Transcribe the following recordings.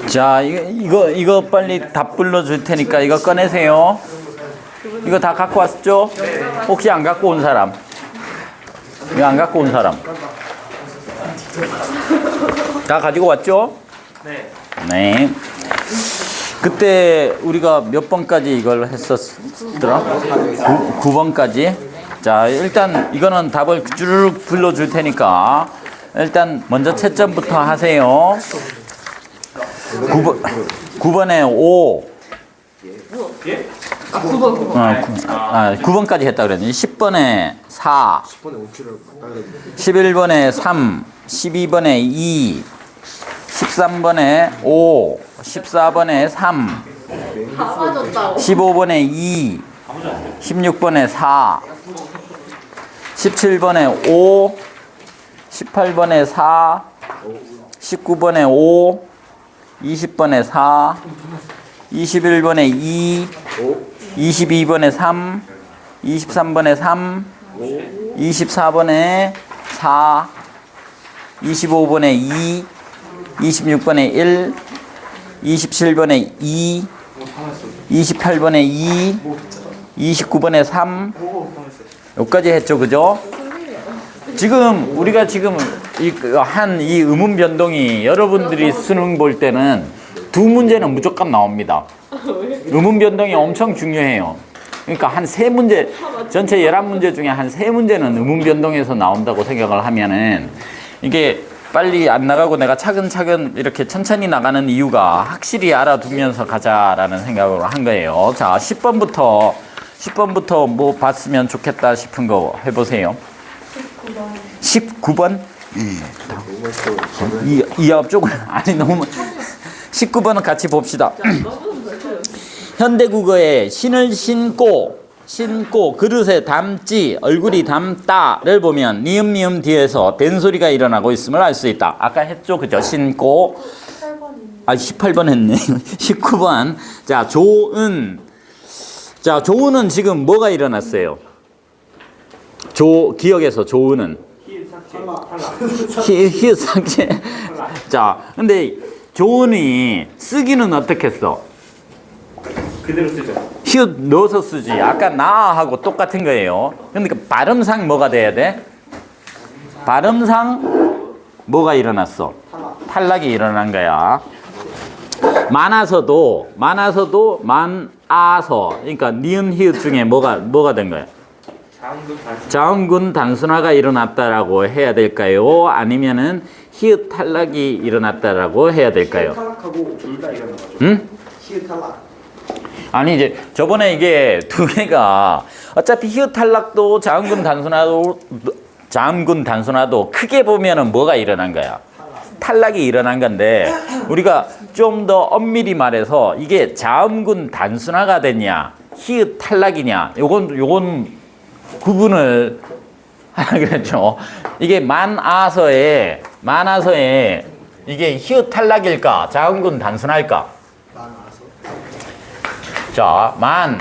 자, 이거 빨리 답 불러줄 테니까 이거 꺼내세요. 이거 다 갖고 왔죠? 혹시 안 갖고 온 사람? 이거 안 갖고 온 사람? 다 가지고 왔죠? 네. 네. 그때 우리가 몇 번까지 이걸 했었더라? 9번까지? 자, 일단 이거는 답을 주르륵 불러줄 테니까 일단 먼저 채점부터 하세요. 9번에 5. 예? 9번까지 했다 그랬더니 10번에 4. 11번에 3. 12번에 2. 13번에 5. 14번에 3. 15번에 2. 16번에 4. 17번에 5. 18번에 4. 19번에 5. 20번에 4. 21번에 2. 22번에 3. 23번에 3. 24번에 4. 25번에 2. 26번에 1. 27번에 2. 28번에 2. 29번에 3. 여기까지 했죠, 그죠? 지금 우리가 지금 한 이 의문 변동이 여러분들이 수능 볼 때는 두 문제는 무조건 나옵니다. 의문 변동이 엄청 중요해요. 그러니까 한 3문제, 전체 11문제 중에 한 3문제는 의문 변동에서 나온다고 생각을 하면은 이게 빨리 안 나가고 내가 차근차근 이렇게 천천히 나가는 이유가 확실히 알아두면서 가자라는 생각으로 한 거예요. 자, 10번부터 뭐 봤으면 좋겠다 싶은 거 해보세요. 19번? 이 앞쪽은 아니 너무 19번은 같이 봅시다. 현대국어에 신을 신고 그릇에 담지 얼굴이 담다를 보면 니은 미음 뒤에서 된소리가 일어나고 있음을 알 수 있다. 아까 했죠, 그죠? 신고. 18번 했네. 19번. 자, 조은. 자, 조은은 지금 뭐가 일어났어요? 기억에서 조은은 히읗 삭제. 자, 근데 조은이 쓰기는 어떻게 써? 그대로 쓰죠. 히읗 넣어서 쓰지. 아까 나하고 똑같은 거예요. 근데 그 발음상 뭐가 돼야 돼? 발음상 뭐가 일어났어? 탈락이 일어난 거야. 많아서도 만아서. 그러니까 니은 히읗 중에 뭐가 된 거야? 자음군 단순화가 일어났다라고 해야 될까요? 아니면은 히읗 탈락이 일어났다라고 해야 될까요? 탈락하고 둘 다 일어난 거죠. 응? 히읗 탈락. 아니 이제 저번에 이게 두 개가 어차피 히읗 탈락도 자음군 단순화도 크게 보면은 뭐가 일어난 거야? 탈락이 일어난 건데 우리가 좀 더 엄밀히 말해서 이게 자음군 단순화가 됐냐 히읗 탈락이냐 요건 구분을 하라 그랬죠. 이게 만아서에 이게 히읗 탈락일까 자음군 단순화일까? 자, 만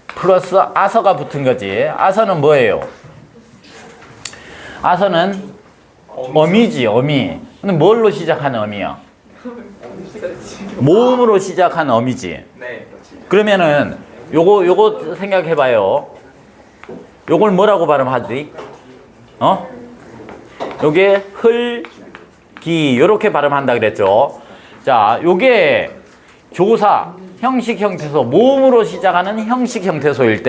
플러스 아서가 붙은 거지. 아서는 뭐예요? 아서는 어미지, 어미. 근데 뭘로 시작하는 어미야? 모음으로 시작한 어미지. 네. 그러면은 요거 생각해봐요. 요걸 뭐라고 발음하지? 요게 흘기 요렇게 발음한다 그랬죠. 자, 요게 조사 형식 형태소 모음으로 시작하는 형식 형태소일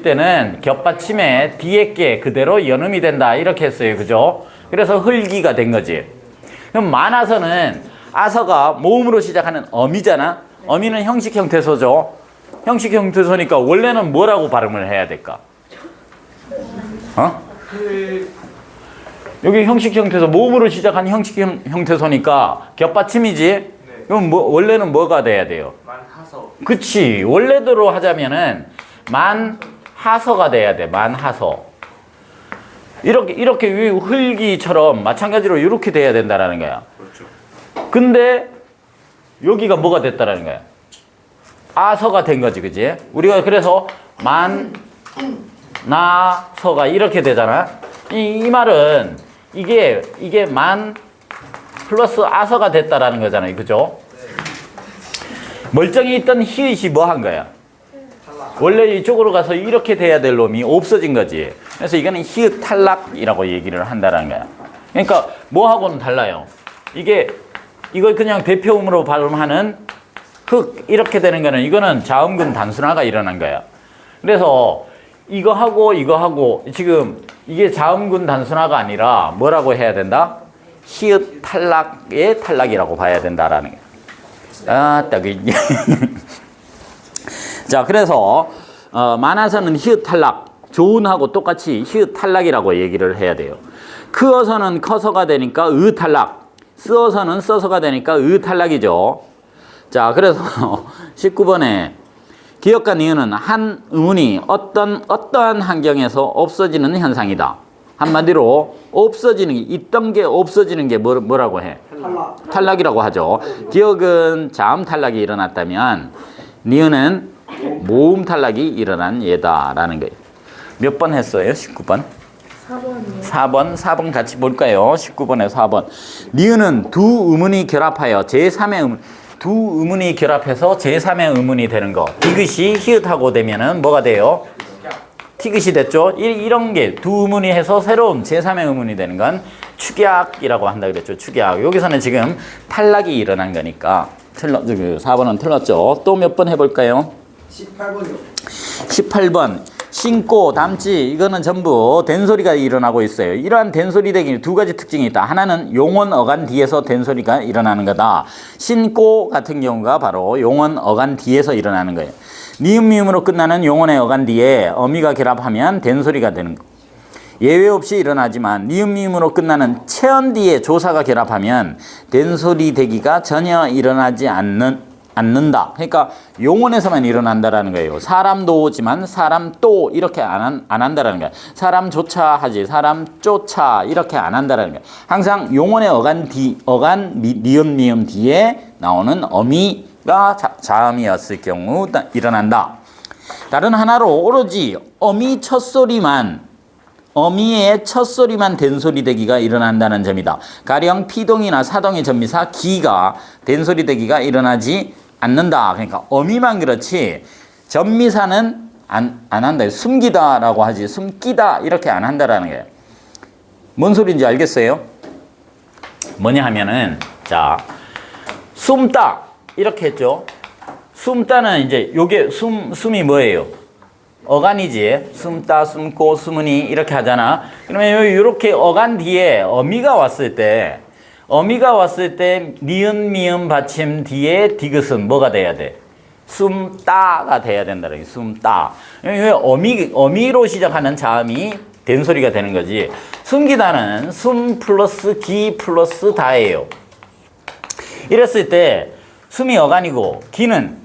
때는 겹받침에 뒤에 게 그대로 연음이 된다 이렇게 했어요. 그죠? 그래서 흘기가 된 거지. 그럼 많아서는 아서가 모음으로 시작하는 어미잖아. 어미는 형식 형태소죠. 형식 형태소니까 원래는 뭐라고 발음을 해야 될까? 여기 형식 형태소 모음으로 시작한 형식 형태소니까 겹받침이지. 그럼 원래는 뭐가 돼야 돼요? 만하서. 그치. 원래대로 하자면은 만하서가 돼야 돼. 만하서. 이렇게 흘기처럼 마찬가지로 이렇게 돼야 된다라는 거야. 그렇죠. 근데 여기가 뭐가 됐다라는 거야? 아서가 된 거지, 그지? 우리가 그래서 만나서가 이렇게 되잖아. 이 말은 이게 플러스 아서가 됐다라는 거잖아요. 그죠? 멀쩡히 있던 히읗이 뭐 한 거야? 원래 이쪽으로 가서 이렇게 돼야 될 놈이 없어진 거지. 그래서 이거는 히읗 탈락이라고 얘기를 한다는 거야. 그러니까 뭐하고는 달라요. 이걸 그냥 대표음으로 발음하는 흑 이렇게 되는 거는 이거는 자음근 단순화가 일어난 거야. 그래서 이거하고 지금 이게 자음근 단순화가 아니라 뭐라고 해야 된다? 히읗 탈락의 탈락이라고 봐야 된다라는 거야. 자, 그래서 많아서는 히읗 탈락, 조은하고 똑같이 히읗 탈락이라고 얘기를 해야 돼요. 크어서는 커서가 되니까 으 탈락, 쓰어서는 써서가 되니까 으 탈락이죠. 자, 그래서 19번에 기역과 니은은 한 의문이 어떠한 환경에서 없어지는 현상이다. 한마디로 없어지는 게, 있던 게 없어지는 게 뭐라고 해? 탈락이라고 하죠. 기역은 자음 탈락이 일어났다면 니은은 모음 탈락이 일어난 예다라는 거예요. 몇 번 했어요? 19번? 4번이요. 4번 같이 볼까요? 19번에 4번. 니은은 두 의문이 결합하여 제3의 의문, 두 의문이 결합해서 제3의 의문이 되는 거. 디귿이 히읗하고 되면은 뭐가 돼요? 티귿이 됐죠? 이런 게 두 의문이 해서 새로운 제3의 의문이 되는 건 축약이라고 한다 그랬죠. 축약. 여기서는 지금 탈락이 일어난 거니까 4번은 틀렸죠. 또 몇 번 해볼까요? 18번이요. 18번. 신고, 담지, 이거는 전부 된소리가 일어나고 있어요. 이러한 된소리 대기 두 가지 특징이 있다. 하나는 용언 어간 뒤에서 된소리가 일어나는 거다. 신고 같은 경우가 바로 용언 어간 뒤에서 일어나는 거예요. 니은 미음으로 끝나는 용언의 어간 뒤에 어미가 결합하면 된소리가 되는 거. 예외 없이 일어나지만 니은 미음으로 끝나는 체언 뒤에 조사가 결합하면 된소리 대기가 전혀 일어나지 않는다. 그러니까 용언에서만 일어난다라는 거예요. 사람도 오지만 사람 또 이렇게 안 한다라는 거예요. 사람조차 하지 사람 쫓아 이렇게 안 한다라는 거예요. 항상 용언의 어간 니은 미음 뒤에 나오는 어미가 자음이었을 경우 일어난다. 다른 하나로 오로지 어미의 첫소리만 된소리 대기가 일어난다는 점이다. 가령 피동이나 사동의 전미사 기가 된소리 대기가 일어나지 않는다. 그러니까 어미만 그렇지 전미사는 안 한다. 숨기다라고 하지 숨기다 이렇게 안 한다라는 거예요. 뭔 소리인지 알겠어요? 뭐냐 하면은 자 숨다 이렇게 했죠. 숨다는 이제 요게 숨이 뭐예요? 어간이지. 숨다, 숨고, 숨으니 이렇게 하잖아. 그러면 이렇게 어간 뒤에 어미가 왔을 때 니은 미음 받침 뒤에 디귿은 뭐가 돼야 돼? 숨다가 돼야 된다는 게 숨다. 왜 어미로 시작하는 자음이 된소리가 되는 거지. 숨기다는 숨 플러스 기 플러스 다예요. 이랬을 때 숨이 어간이고 기는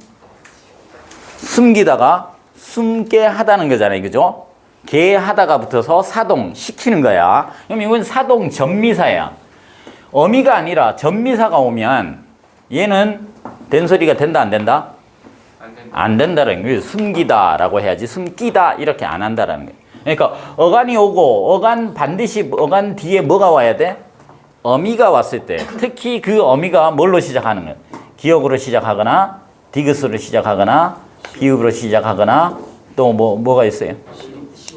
숨기다가 숨게 하다는 거잖아요. 그죠? 게 하다가 붙어서 사동 시키는 거야. 그럼 이건 사동 전미사야. 어미가 아니라 전미사가 오면 얘는 된소리가 된다 안 된다? 안 된다는 거예요. 숨기다라고 해야지 숨기다 이렇게 안 한다라는 거예요. 그러니까 어간이 오고 어간 반드시 어간 뒤에 뭐가 와야 돼? 어미가 왔을 때 특히 그 어미가 뭘로 시작하는 거예요? 기역으로 시작하거나 디귿으로 시작하거나 비읍으로 시작하거나 또 뭐가 있어요?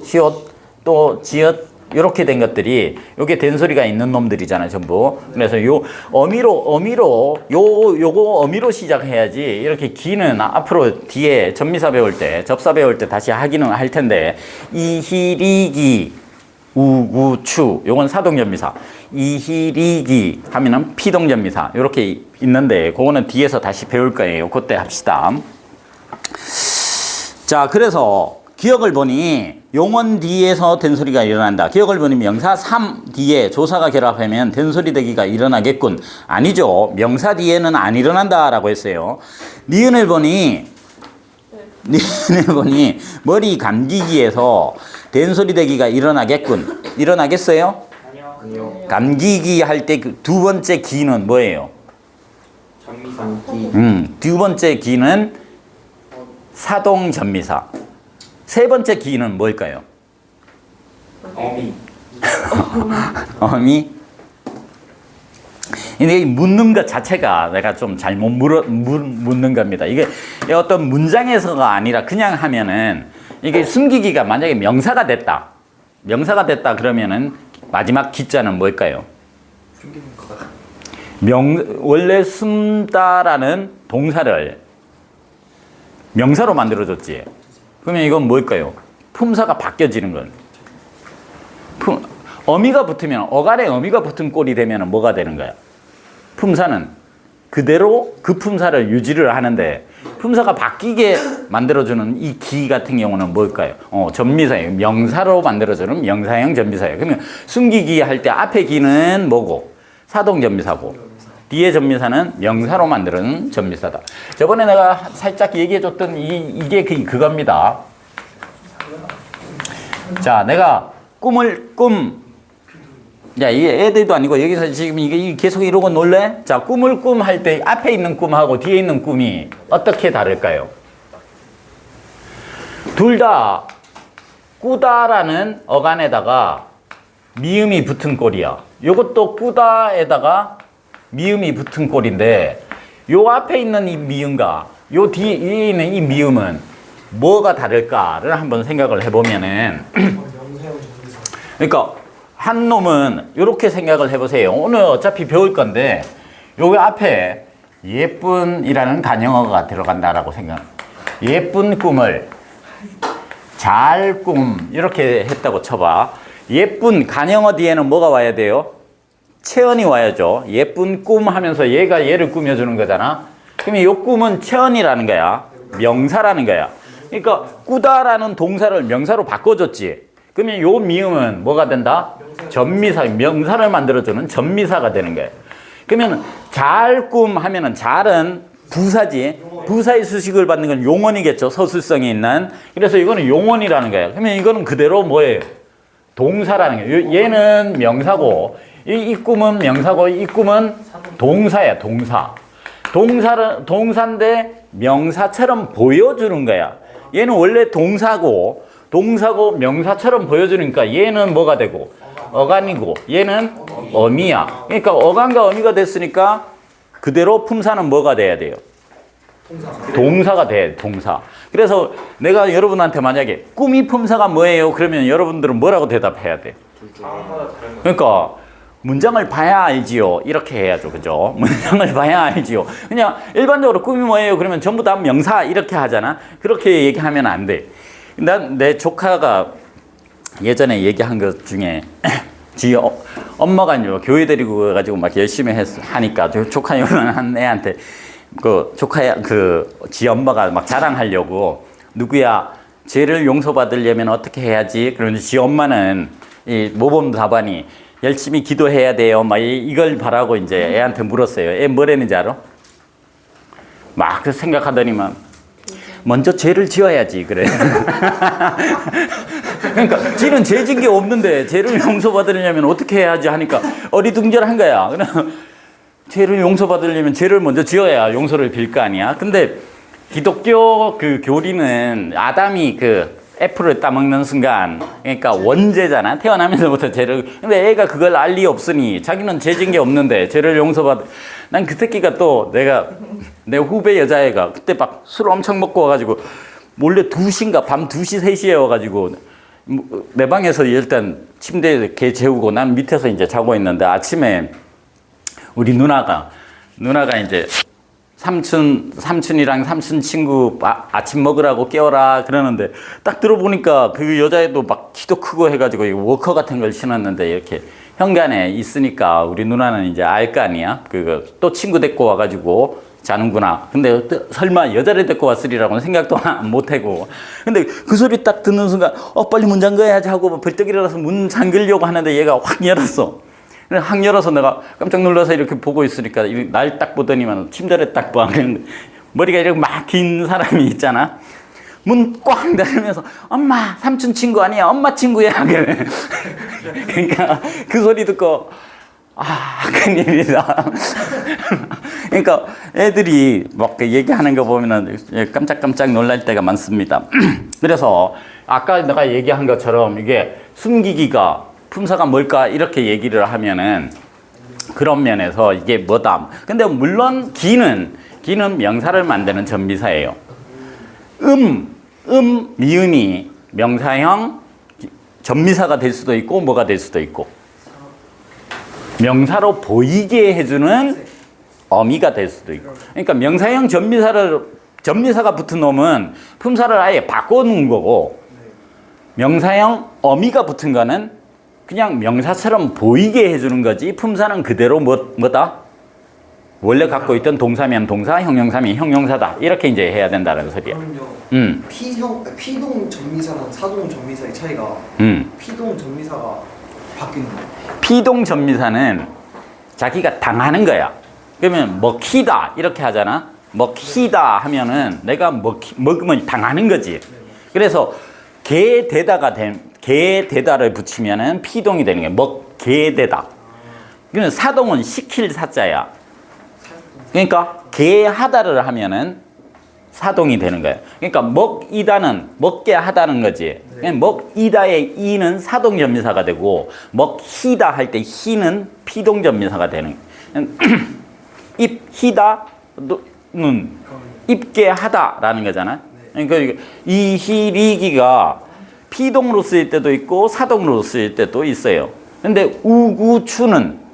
시옷 또 지읒 이렇게 된 것들이 요게 된소리가 있는 놈들이잖아요, 전부. 그래서 요 요거 어미로 시작해야지. 이렇게 기는 앞으로 뒤에 전미사 배울 때, 접사 배울 때 다시 하기는 할 텐데 이희리기 우구추 요건 사동전미사. 이희리기 하면은 피동전미사. 요렇게 있는데 그거는 뒤에서 다시 배울 거예요. 그때 합시다. 자, 그래서 기역을 보니 용언 뒤에서 된소리가 일어난다. 기역을 보니 명사 3 뒤에 조사가 결합하면 된소리 대기가 일어나겠군. 아니죠. 명사 뒤에는 안 일어난다라고 했어요. 니은을 보니 머리 감기기에서 된소리 대기가 일어나겠군. 일어나겠어요? 아니요. 감기기 할 때 그 두 번째 기는 뭐예요? 전미사. 두 번째 기는 사동 전미사. 세 번째 기는 뭘까요? 어미. 어미. 근데 이 묻는 것 자체가 내가 좀 잘못 묻는 겁니다. 이게 어떤 문장에서가 아니라 그냥 하면은 이게 숨기기가 만약에 명사가 됐다. 명사가 됐다 그러면은 마지막 기자는 뭘까요? 원래 숨다라는 동사를 명사로 만들어줬지. 그러면 이건 뭘까요? 품사가 바뀌어지는 건. 어미가 붙으면, 어간에 어미가 붙은 꼴이 되면 뭐가 되는 거야? 품사는 그대로 그 품사를 유지를 하는데 품사가 바뀌게 만들어주는 이 기 같은 경우는 뭘까요? 전미사예요. 명사로 만들어주는 명사형 전미사예요. 그러면 숨기기 할 때 앞에 기는 뭐고? 사동 전미사고 뒤에 전미사는 명사로 만드는 전미사다. 저번에 내가 살짝 얘기해줬던 이게 그겁니다. 자, 내가 야, 이게 애들도 아니고 여기서 지금 이게 계속 이러고 놀래? 자, 꿈을 할 때 앞에 있는 꿈하고 뒤에 있는 꿈이 어떻게 다를까요? 둘 다 꾸다라는 어간에다가 미음이 붙은 꼴이야. 요것도 꾸다에다가 미음이 붙은 꼴인데 요 앞에 있는 이 미음과 요 뒤에 있는 이 미음은 뭐가 다를까를 한번 생각을 해보면은 그러니까 한 놈은 이렇게 생각을 해보세요. 오늘 어차피 배울 건데 여기 앞에 예쁜이라는 간영어가 들어간다라고 생각. 예쁜 꿈을 잘 꿈 이렇게 했다고 쳐봐. 예쁜 간영어 뒤에는 뭐가 와야 돼요? 체언이 와야죠. 예쁜 꿈 하면서 얘가 얘를 꾸며주는 거잖아. 그러면 이 꿈은 체언이라는 거야. 명사라는 거야. 그러니까 꾸다라는 동사를 명사로 바꿔줬지. 그러면 요 미음은 뭐가 된다? 전미사, 명사를 만들어주는 전미사가 되는 거예요. 그러면 잘 꿈 하면은 잘은 부사지. 부사의 수식을 받는 건 용언이겠죠. 서술성이 있는. 그래서 이거는 용언이라는 거예요. 그러면 이거는 그대로 뭐예요? 동사라는 거예요. 얘는 명사고, 이 꿈은 명사고, 이 꿈은 동사야, 동사. 동사인데 명사처럼 보여주는 거야. 얘는 원래 동사고 명사처럼 보여주니까 얘는 뭐가 되고? 어간이고 얘는 어미야. 그러니까 어간과 어미가 됐으니까 그대로 품사는 뭐가 돼야 돼요? 동사가 돼, 동사. 그래서 내가 여러분한테 만약에 꿈이 품사가 뭐예요? 그러면 여러분들은 뭐라고 대답해야 돼? 그러니까 문장을 봐야 알지요. 이렇게 해야죠. 그죠? 문장을 봐야 알지요. 그냥 일반적으로 꿈이 뭐예요? 그러면 전부 다 명사 이렇게 하잖아. 그렇게 얘기하면 안 돼. 내 조카가 예전에 얘기한 것 중에 지 엄마가 교회 데리고 가가지고 막 열심히 하니까 조카 요런한 애한테 지 엄마가 막 자랑하려고 누구야 죄를 용서받으려면 어떻게 해야지? 그러는데 지 엄마는 이 모범 답안이 열심히 기도해야 돼요. 막 이걸 바라고 이제 애한테 물었어요. 애 뭐랬는지 알아? 막 그 생각하더니만 먼저 죄를 지어야지 그래. 그러니까 지는 죄 진 게 없는데 죄를 용서받으려면 어떻게 해야지 하니까 어리둥절한 거야. 그냥 죄를 용서받으려면 죄를 먼저 지어야 용서를 빌 거 아니야. 근데 기독교 그 교리는 아담이 그 애플을 따먹는 순간 그러니까 원죄잖아. 태어나면서부터 죄를. 근데 애가 그걸 알 리 없으니 자기는 죄 진 게 없는데 죄를 난 그 새끼가 또 내 후배 여자애가 그때 막 술 엄청 먹고 와가지고 몰래 2시인가 밤 2시 3시에 와가지고 내 방에서 일단 침대에 걔 재우고 난 밑에서 이제 자고 있는데 아침에 우리 누나가 이제 삼촌이랑 삼촌 친구 아침 먹으라고 깨워라 그러는데 딱 들어보니까 그 여자애도 막 키도 크고 해가지고 워커 같은 걸 신었는데 이렇게 현관에 있으니까 우리 누나는 이제 알 거 아니야. 또 친구 데리고 와가지고 자는구나. 근데 설마 여자를 데리고 왔으리라고는 생각도 못 하고. 근데 그 소리 딱 듣는 순간 빨리 문 잠가야지 하고 벌떡 일어나서 문 잠그려고 하는데 얘가 확 열었어. 확 열어서 내가 깜짝 놀라서 이렇게 보고 있으니까 날 딱 보더니만 침대를 딱 봐. 머리가 이렇게 막 긴 사람이 있잖아. 문 꽉 닫으면서 엄마 삼촌 친구 아니야 엄마 친구야. 그러니까 그 소리 듣고 큰일이다. 그러니까 애들이 막 얘기하는 거 보면은 깜짝깜짝 놀랄 때가 많습니다. 그래서 아까 내가 얘기한 것처럼 이게 숨기기가 품사가 뭘까 이렇게 얘기를 하면은 그런 면에서 이게 뭐다. 근데 물론 기는 명사를 만드는 전미사예요. 미음이 명사형 전미사가 될 수도 있고 뭐가 될 수도 있고 명사로 보이게 해주는 어미가 될 수도 있고. 그러니까 명사형 전미사가 붙은 놈은 품사를 아예 바꿔놓은 거고 명사형 어미가 붙은 거는 그냥 명사처럼 보이게 해주는 거지 품사는 그대로 뭐다? 원래 갖고 있던 동사면 동사, 형용사면 형용사다. 이렇게 이제 해야 된다는 소리야. 그럼요. 피동 전미사랑 사동 전미사의 차이가 피동 전미사가 바뀌는 거예요. 피동 전미사는 자기가 당하는 거야. 그러면 먹히다 이렇게 하잖아. 먹히다 하면은 내가 먹으면 당하는 거지. 그래서 개되다를 붙이면은 피동이 되는 거야. 먹개되다. 그러면 사동은 시킬 사자야. 그러니까 개하다를 하면은 사동이 되는 거야. 그러니까 먹이다는 먹게 하다는 거지. 먹이다의 이는 사동 전미사가 되고 먹히다 할 때 히는 피동 전미사가 되는 거야. 입히다는 입게 하다라는 거잖아. 그러니까 이히리기가 피동으로 쓰일 때도 있고 사동으로 쓰일 때도 있어요. 근데 우구추는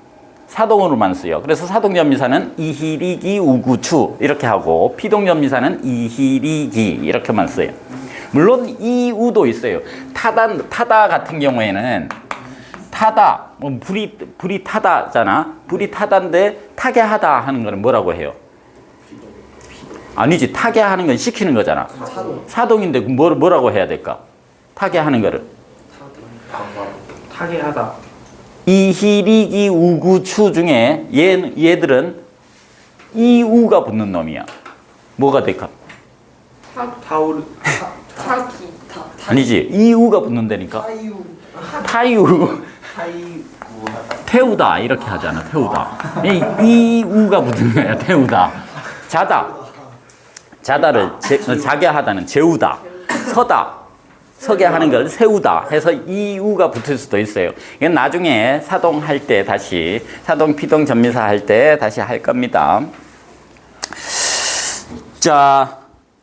사동으로만 쓰여. 그래서 사동전미사는 이히리기 우구추 이렇게 하고 피동전미사는 이히리기 이렇게만 써요. 물론 이우도 있어요. 타다 같은 경우에는 타다, 불이 타다잖아. 불이 타다인데 타게 하다 하는 거는 뭐라고 해요? 아니지, 타게 하는 건 시키는 거잖아. 사동인데 뭐라고 해야 될까? 타게 하는 거를. 타게 하다. 이히리기 우구추 중에 얘들은 이우가 붙는 놈이야. 뭐가 될까? 아니지, 이우가 붙는다니까. 타이우. 태우다 이렇게 하잖아. 태우다. 이우가 붙는 거야. 태우다. 자다를 자게 하다는 재우다. 서게 하는 걸 세우다 해서 이우가 붙을 수도 있어요. 이건 나중에 사동할 때 다시 사동 피동 전미사 할 때 다시 할 겁니다. 자,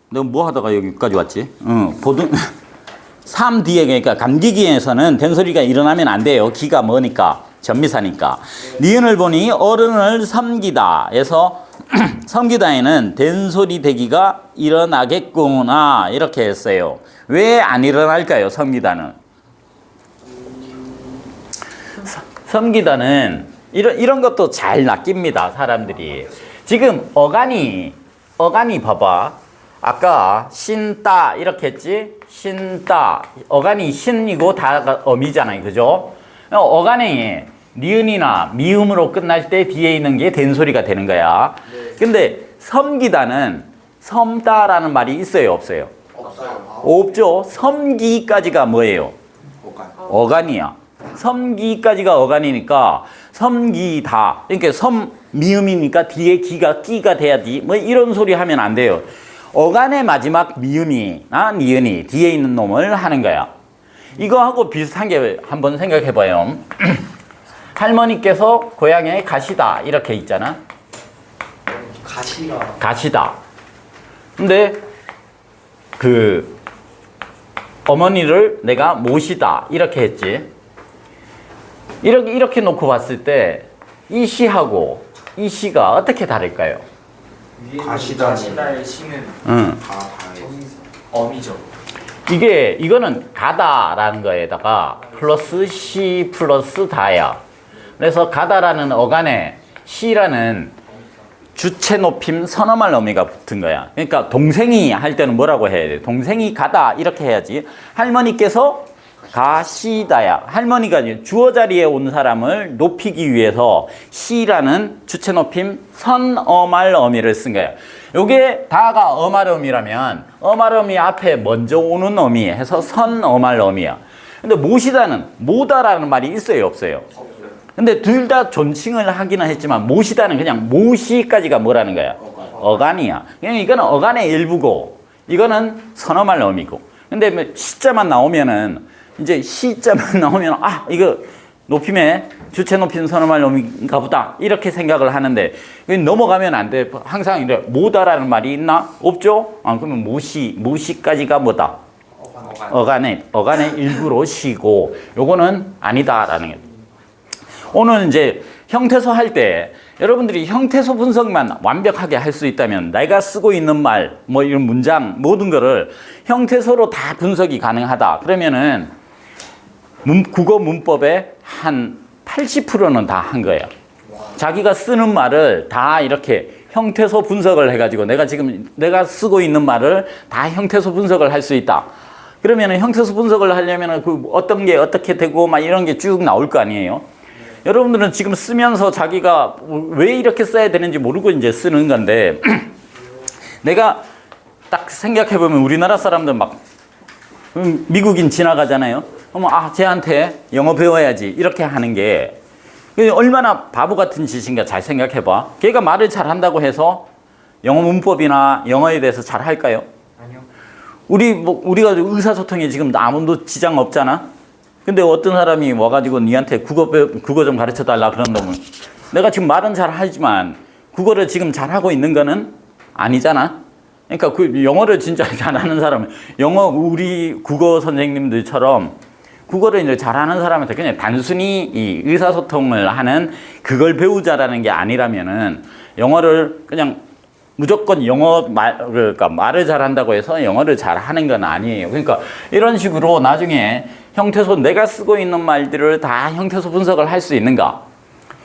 너 뭐 하다가 여기까지 왔지? 보등 3 뒤에 그러니까 감기기에서는 된소리가 일어나면 안 돼요. 기가 뭐니까 전미사니까. 니은을 보니 어른을 섬기다 해서 섬기다에는 된소리 대기가 일어나겠구나 이렇게 했어요. 왜 안 일어날까요? 섬기다는. 섬기다는 이런 것도 잘 낚입니다. 사람들이. 지금 어간이 봐봐. 아까 신따 이렇게 했지? 신따. 어간이 신이고 다가 어미잖아요. 그죠? 어간이 니은이나 미음으로 끝날 때 뒤에 있는 게 된소리가 되는 거야. 근데 섬기다는 섬다라는 말이 있어요? 없어요? 없죠. 섬기까지가 뭐예요? 어간이야. 섬기까지가 어간이니까 섬기다. 그러니까 미음이니까 뒤에 끼가 돼야지. 뭐 이런 소리 하면 안 돼요. 어간의 마지막 미음이나 니은이 뒤에 있는 놈을 하는 거야. 이거하고 비슷한 게 한번 생각해 봐요. 할머니께서 고향에 가시다 이렇게 있잖아. 가시다. 근데 그 어머니를 내가 모시다 이렇게 했지. 이렇게 놓고 봤을 때 이 시하고 이 시가 어떻게 다를까요? 가시다의 시는 어미죠. 이거는 가다라는 거에다가 플러스 시 플러스 다야. 그래서 가다라는 어간에 시라는 주체 높임 선어말 어미가 붙은 거야. 그러니까 동생이 할 때는 뭐라고 해야 돼? 동생이 가다 이렇게 해야지. 할머니께서 가시다야. 할머니가 주어 자리에 온 사람을 높이기 위해서 시라는 주체 높임 선어말 어미를 쓴 거야. 요게 다가 어말 어미라면 어말 어미 앞에 먼저 오는 어미 해서 선어말 어미야. 근데 모시다는 모다라는 말이 있어요, 없어요? 근데 둘 다 존칭을 하기는 했지만 모시다는 그냥 모시까지가 뭐라는 거야? 어간이야. 그러니까 이거는 어간의 일부고 이거는 선어말 어미고. 근데 시자만 나오면은 이제 시자만 나오면 이거 높임에 주체 높이는 선어말 놈인가 보다 이렇게 생각을 하는데 넘어가면 안 돼. 항상 이래 못다라는 말이 있나? 없죠? 그러면 무시까지가 뭐다? 어간의 일부로 시고 요거는 아니다라는 거예요. 오늘 이제 형태소 할 때 여러분들이 형태소 분석만 완벽하게 할 수 있다면 내가 쓰고 있는 말, 뭐 이런 문장 모든 거를 형태소로 다 분석이 가능하다. 그러면은 국어 문법의 한 80%는 다 한 거예요. 자기가 쓰는 말을 다 이렇게 형태소 분석을 해가지고 내가 쓰고 있는 말을 다 형태소 분석을 할 수 있다. 그러면은 형태소 분석을 하려면은 그 어떤 게 어떻게 되고 막 이런 게 쭉 나올 거 아니에요. 여러분들은 지금 쓰면서 자기가 왜 이렇게 써야 되는지 모르고 이제 쓰는 건데 내가 딱 생각해보면 우리나라 사람들 막 미국인 지나가잖아요. 그러면 쟤한테 영어 배워야지 이렇게 하는 게 얼마나 바보 같은 짓인가 잘 생각해봐. 걔가 말을 잘한다고 해서 영어 문법이나 영어에 대해서 잘 할까요? 아니요. 우리가 의사소통에 지금 아무도 지장 없잖아. 근데 어떤 사람이 와가지고 니한테 국어 좀 가르쳐 달라 그런 놈은 내가 지금 말은 잘 하지만 국어를 지금 잘하고 있는 거는 아니잖아. 그러니까 그 영어를 진짜 잘하는 사람은 우리 국어 선생님들처럼 국어를 이제 잘하는 사람한테 그냥 단순히 이 의사소통을 하는 그걸 배우자라는 게 아니라면은 영어를 그냥 무조건 그러니까 말을 잘한다고 해서 영어를 잘하는 건 아니에요. 그러니까 이런 식으로 나중에 형태소 내가 쓰고 있는 말들을 다 형태소 분석을 할 수 있는가?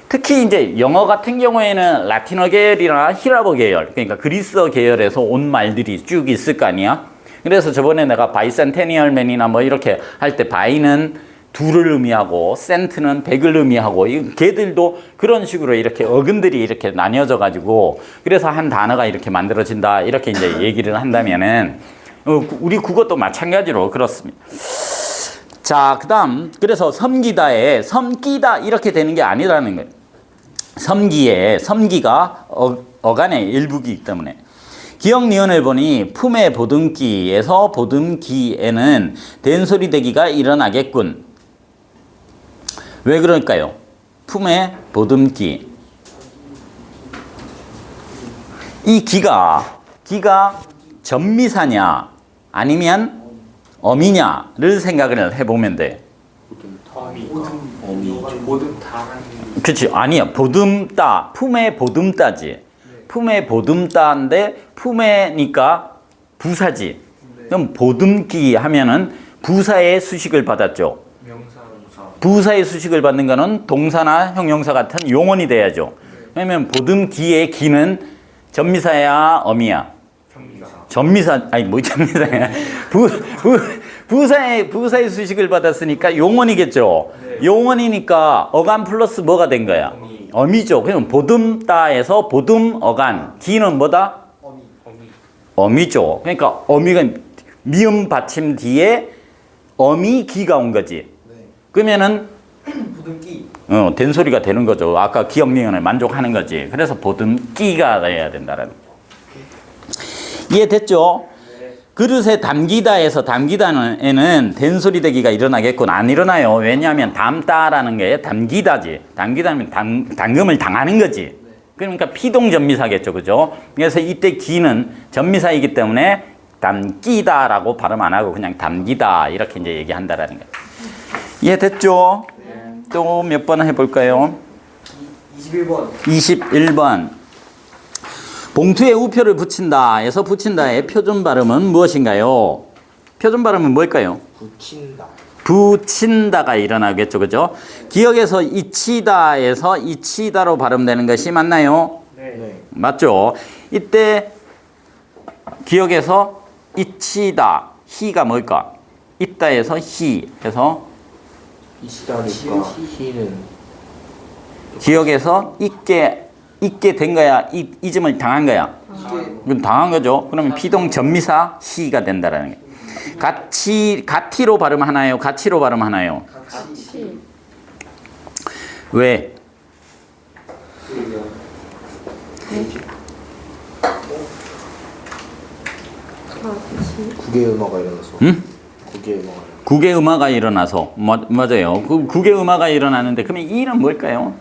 특히 이제 영어 같은 경우에는 라틴어 계열이나 히라보 계열, 그러니까 그리스어 계열에서 온 말들이 쭉 있을 거 아니야? 그래서 저번에 내가 바이센테니얼 맨이나 뭐 이렇게 할 때 바이는 둘을 의미하고 센트는 100을 의미하고 걔들도 그런 식으로 이렇게 어근들이 이렇게 나뉘어져 가지고 그래서 한 단어가 이렇게 만들어진다 이렇게 이제 얘기를 한다면은 우리 국어도 마찬가지로 그렇습니다. 자, 그다음 그래서 섬기다에 섬기다 이렇게 되는 게 아니라는 거예요. 섬기가 어간의 일부이기 때문에 기역 니은을 보니 품의 보듬기에서 보듬기에는 된소리 대기가 일어나겠군. 왜 그럴까요? 품의 보듬기. 이 기가 전미사냐 아니면 어미냐를 생각을 해보면 돼. 그렇지. 아니야. 보듬다. 품의 보듬다지. 품의 보듬다인데 품에니까 부사지. 그럼 보듬기 하면은 부사의 수식을 받았죠. 부사의 수식을 받는 거는 동사나 형용사 같은 용언이 돼야죠. 그러면 보듬기의 기는 전미사야 어미야? 전미사. 아니 뭐 전미사야. 부사의 수식을 받았으니까 용언이겠죠. 용언이니까 어간 플러스 뭐가 된 거야? 어미죠. 그럼 보듬다에서 보듬 어간 기는 뭐다? 어미죠. 그러니까 어미가 미음 받침 뒤에 어미 기가 온 거지. 그러면은 보듬기. 된소리가 되는 거죠. 아까 기억 니은을 만족하는 거지. 그래서 보듬기가 돼야 된다는. 이해됐죠? 그릇에 담기다에서 담기다에는 된소리 대기가 일어나겠군. 안 일어나요. 왜냐하면 담다라는 게 담기다지. 담기다면 담금을 당하는 거지. 그러니까 피동전미사겠죠. 그죠? 그래서 이때 기는 전미사이기 때문에 담기다라고 발음 안 하고 그냥 담기다 이렇게 이제 얘기한다라는 거예요. 이해됐죠? 또 몇 번 해볼까요? 21번. 21번. 봉투에 우표를 붙인다 에서 붙인다의 표준 발음은 무엇인가요? 표준 발음은 뭘까요? 붙인다가 일어나겠죠. 그죠? 기억에서 이치다에서 이치다로 발음되는 것이 맞나요? 네. 맞죠? 이때 기억에서 이치다 히가 뭘까? 있다에서 히 해서 이시다니까 히는 기억에서 있게 된 거야? 이즘을 당한 거야? 이건 당한 거죠. 그러면 피동 전미사 히가 된다라는 게. 가티로 발음하나요? 가치로 발음하나요? 같이. 왜? 국외 음화가 일어났어. 응? 국의 뭐 국의 음화가 일어나서 맞아요. 그 국의 음화가 일어나는데 그러면 이는 뭘까요?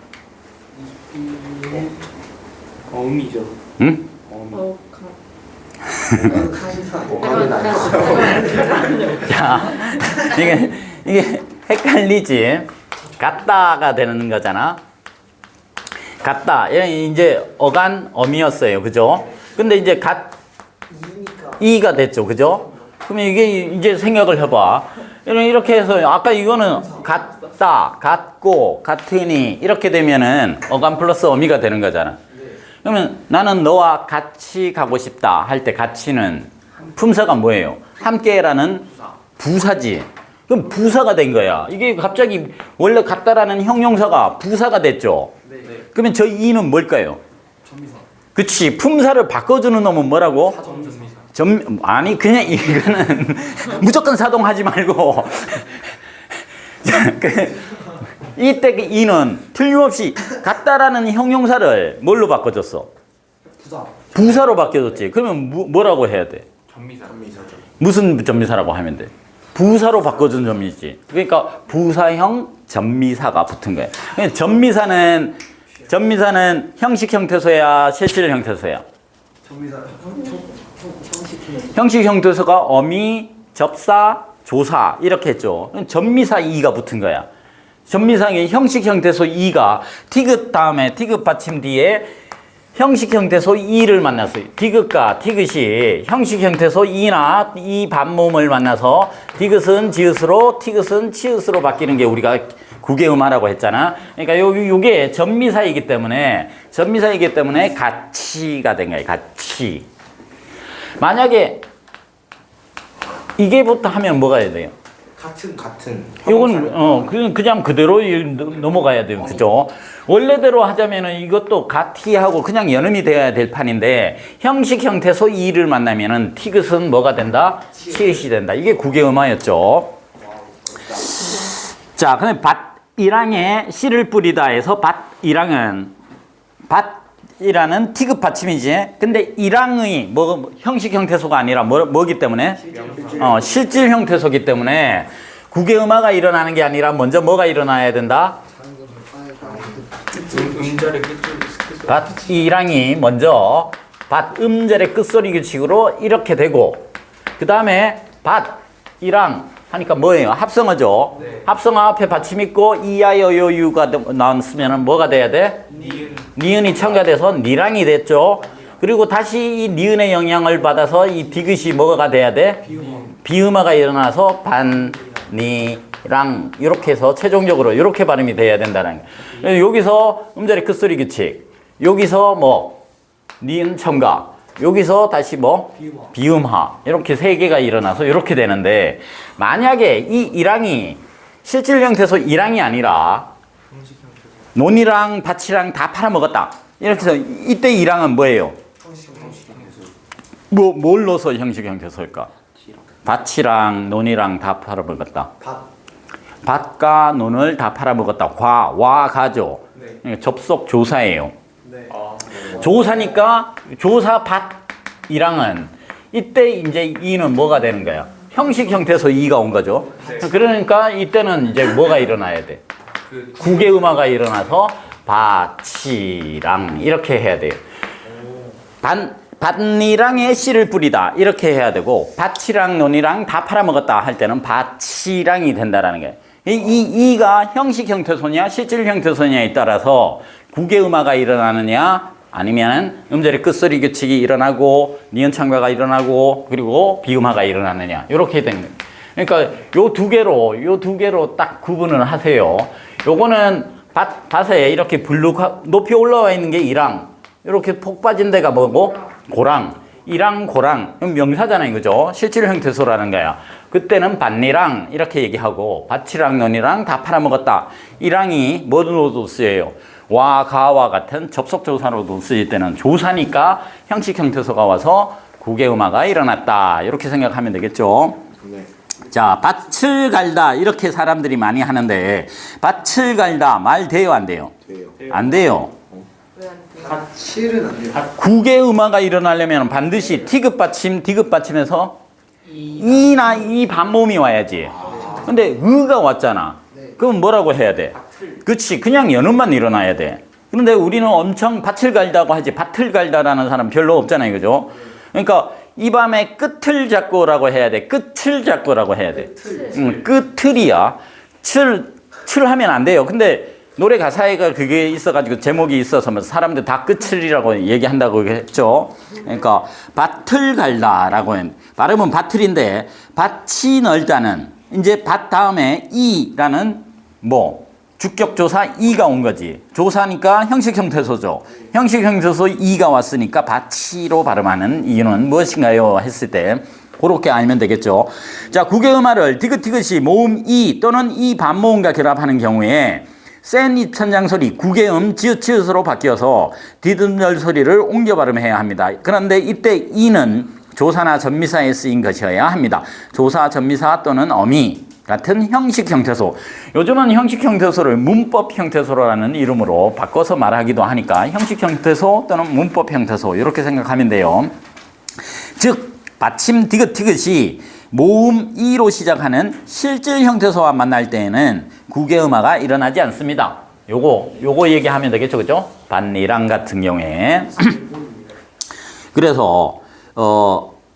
어음이죠. 응? 어, 어감이 나요. 자, 이게 헷갈리지? 같다가 되는 거잖아. 같다. 이제 어간 어미였어요. 그죠? 근데 이제 이가 됐죠. 그죠? 그러면 이게 이제 생각을 해봐. 이렇게 해서 아까 이거는 같다, 같고, 같으니 이렇게 되면은 어간 플러스 어미가 되는 거잖아. 그러면 나는 너와 같이 가고 싶다 할 때 같이는 품사가 뭐예요? 함께라는 부사지. 그럼 부사가 된 거야. 이게 갑자기 원래 같다라는 형용사가 부사가 됐죠. 네. 그러면 저 이는 뭘까요? 전미사. 그치. 품사를 바꿔주는 놈은 뭐라고? 전미사. 아니 그냥 이거는 무조건 사동하지 말고 이때 그 이는 틀림없이 같다라는 형용사를 뭘로 바꿔줬어? 부사로 바뀌어줬지. 그러면 뭐라고 해야 돼? 전미사죠. 무슨 전미사라고 하면 돼? 부사로 바꿔준 점이지. 그러니까 부사형 전미사가 붙은 거야. 그러니까 전미사는 형식 형태소야, 실질 형태소야? 전미사. 형식 형태소가 어미, 접사, 조사 이렇게 했죠. 전미사 이가 붙은 거야. 전미사의 형식 형태소 이가 티귿 다음에 티귿 받침 뒤에 형식 형태소 이를 만났어요. 디귿과 티귿이 형식 형태소 이나 이 반모음을 만나서 디귿은 지읒으로 티귿은 치읒으로 바뀌는 게 우리가 국의음화라고 했잖아. 그러니까 요게 전미사이기 때문에 같이가 된 거예요. 같이. 만약에 이게부터 하면 뭐가 해야 돼요? 같은. 요건 그냥 그대로 넘어가야 돼요. 그죠? 원래대로 하자면은 이것도 같이하고 그냥 연음이 돼야 될 판인데 형식 형태소 이를 만나면은 티귿은 뭐가 된다? 치읓이 된다. 이게 국의음화였죠. 자, 근데 밭이랑에 씨를 뿌리다 해서 밭이라는 티귿 받침이지. 근데 이랑의 형식 형태소가 아니라 뭐기 때문에? 실질 형태소기 때문에 국의음화가 일어나는 게 아니라 먼저 뭐가 일어나야 된다? 음절의 끝. 밭이랑이 먼저 음절의 끝소리 규칙으로 이렇게 되고 그 다음에 밭이랑 하니까 뭐예요? 합성어죠. 네. 합성어 앞에 받침 있고 이하여요유가 나왔으면 뭐가 돼야 돼? 니은이 첨가돼서 니랑이 됐죠. 그리고 다시 이 니은의 영향을 받아서 이 디귿이 뭐가 돼야 돼? 비음화가 일어나서 반니랑 이렇게 해서 최종적으로 이렇게 발음이 돼야 된다는 거예요. 여기서 음절의 끝소리 규칙, 여기서 니은 첨가, 여기서 다시 비음화 이렇게 세 개가 일어나서 이렇게 되는데 만약에 이 이랑이 실질 형태소 이랑이 아니라 논이랑 밭이랑 다 팔아먹었다 이렇게 해서 이때 이랑은 뭐예요? 뭘 넣어서 형식 형태소일까? 밭이랑 논이랑 다 팔아먹었다. 밭과 논을 다 팔아먹었다. 와가죠. 네. 접속 조사예요. 네. 조사니까 조사 밭이랑은 이때 이제 이는 뭐가 되는 거야? 형식 형태소 이가 온 거죠. 네. 그러니까 이때는 이제 뭐가 일어나야 돼? 국의음화가 일어나서 밭이랑 이렇게 해야 돼요. 밭이랑에 씨를 뿌리다 이렇게 해야 되고 밭이랑 논이랑 다 팔아먹었다 할 때는 밭이랑이 된다라는 거예요. 이가 형식 형태소냐 실질 형태소냐에 따라서 국의음화가 일어나느냐 아니면 음절의 끝소리 규칙이 일어나고 니은 첨가가 일어나고 그리고 비음화가 일어나느냐 이렇게 된 거예요. 그러니까 요 두 개로 딱 구분을 하세요. 요거는 밭에 이렇게 높이 올라와 있는 게 이랑 이렇게 폭 빠진 데가 뭐고 고랑 이랑 고랑 명사잖아요. 그죠? 실질 형태소라는 거야. 그때는 밭이랑 이렇게 얘기하고 밭이랑 논이랑 다 팔아먹었다. 이랑이 뭐로도 쓰여요? 와, 가와 같은 접속조사로도 쓰일 때는 조사니까 형식 형태소가 와서 국의음화가 일어났다. 이렇게 생각하면 되겠죠. 네. 자, 밭을 갈다 이렇게 사람들이 많이 하는데 밭을 갈다 말 돼요 안 돼요? 돼요. 안 돼요. 실은 안 돼요. 국의음화가 일어나려면 반드시 티귿 받침, 디귿 받침에서 이나 이 반모음이 와야지. 근데 의가 왔잖아. 그럼 뭐라고 해야 돼? 그치, 그냥 연음만 일어나야 돼. 그런데 우리는 엄청 밭을 갈다고 하지, 밭을 갈다라는 사람 별로 없잖아요, 그죠? 그러니까 이 밤의 끝을 잡고라고 해야 돼. 끝을 잡고라고 해야 돼. 끝을이야. 칠 하면 안 돼요. 근데 노래 가사에가 그게 있어가지고 제목이 있어서 뭐 사람들 다 끝을이라고 얘기한다고 했죠. 그러니까 밭을 갈다라고 해. 발음은 밭을인데 밭이 넓다는 이제 밭 다음에 이라는 뭐 주격조사 이가 온 거지. 조사니까 형식 형태소죠. 형식 형태소 이가 왔으니까 밭이로 발음하는 이유는 무엇인가요? 했을 때 그렇게 알면 되겠죠. 자, 국외음화를 디귿디귿이 모음 이 또는 이 반모음과 결합하는 경우에 센 입천장 소리 국외음 지읒지읒으로 바뀌어서 디귿열 소리를 옮겨 발음해야 합니다. 그런데 이때 이는 조사나 전미사에 쓰인 것이어야 합니다. 조사, 전미사 또는 어미 같은 형식 형태소. 요즘은 형식 형태소를 문법 형태소라는 이름으로 바꿔서 말하기도 하니까 형식 형태소 또는 문법 형태소 이렇게 생각하면 돼요. 즉 받침 디귿디귿이 모음 이로 시작하는 실질 형태소와 만날 때에는 국외음화가 일어나지 않습니다. 요거 얘기하면 되겠죠, 그죠? 반리랑 같은 경우에. 그래서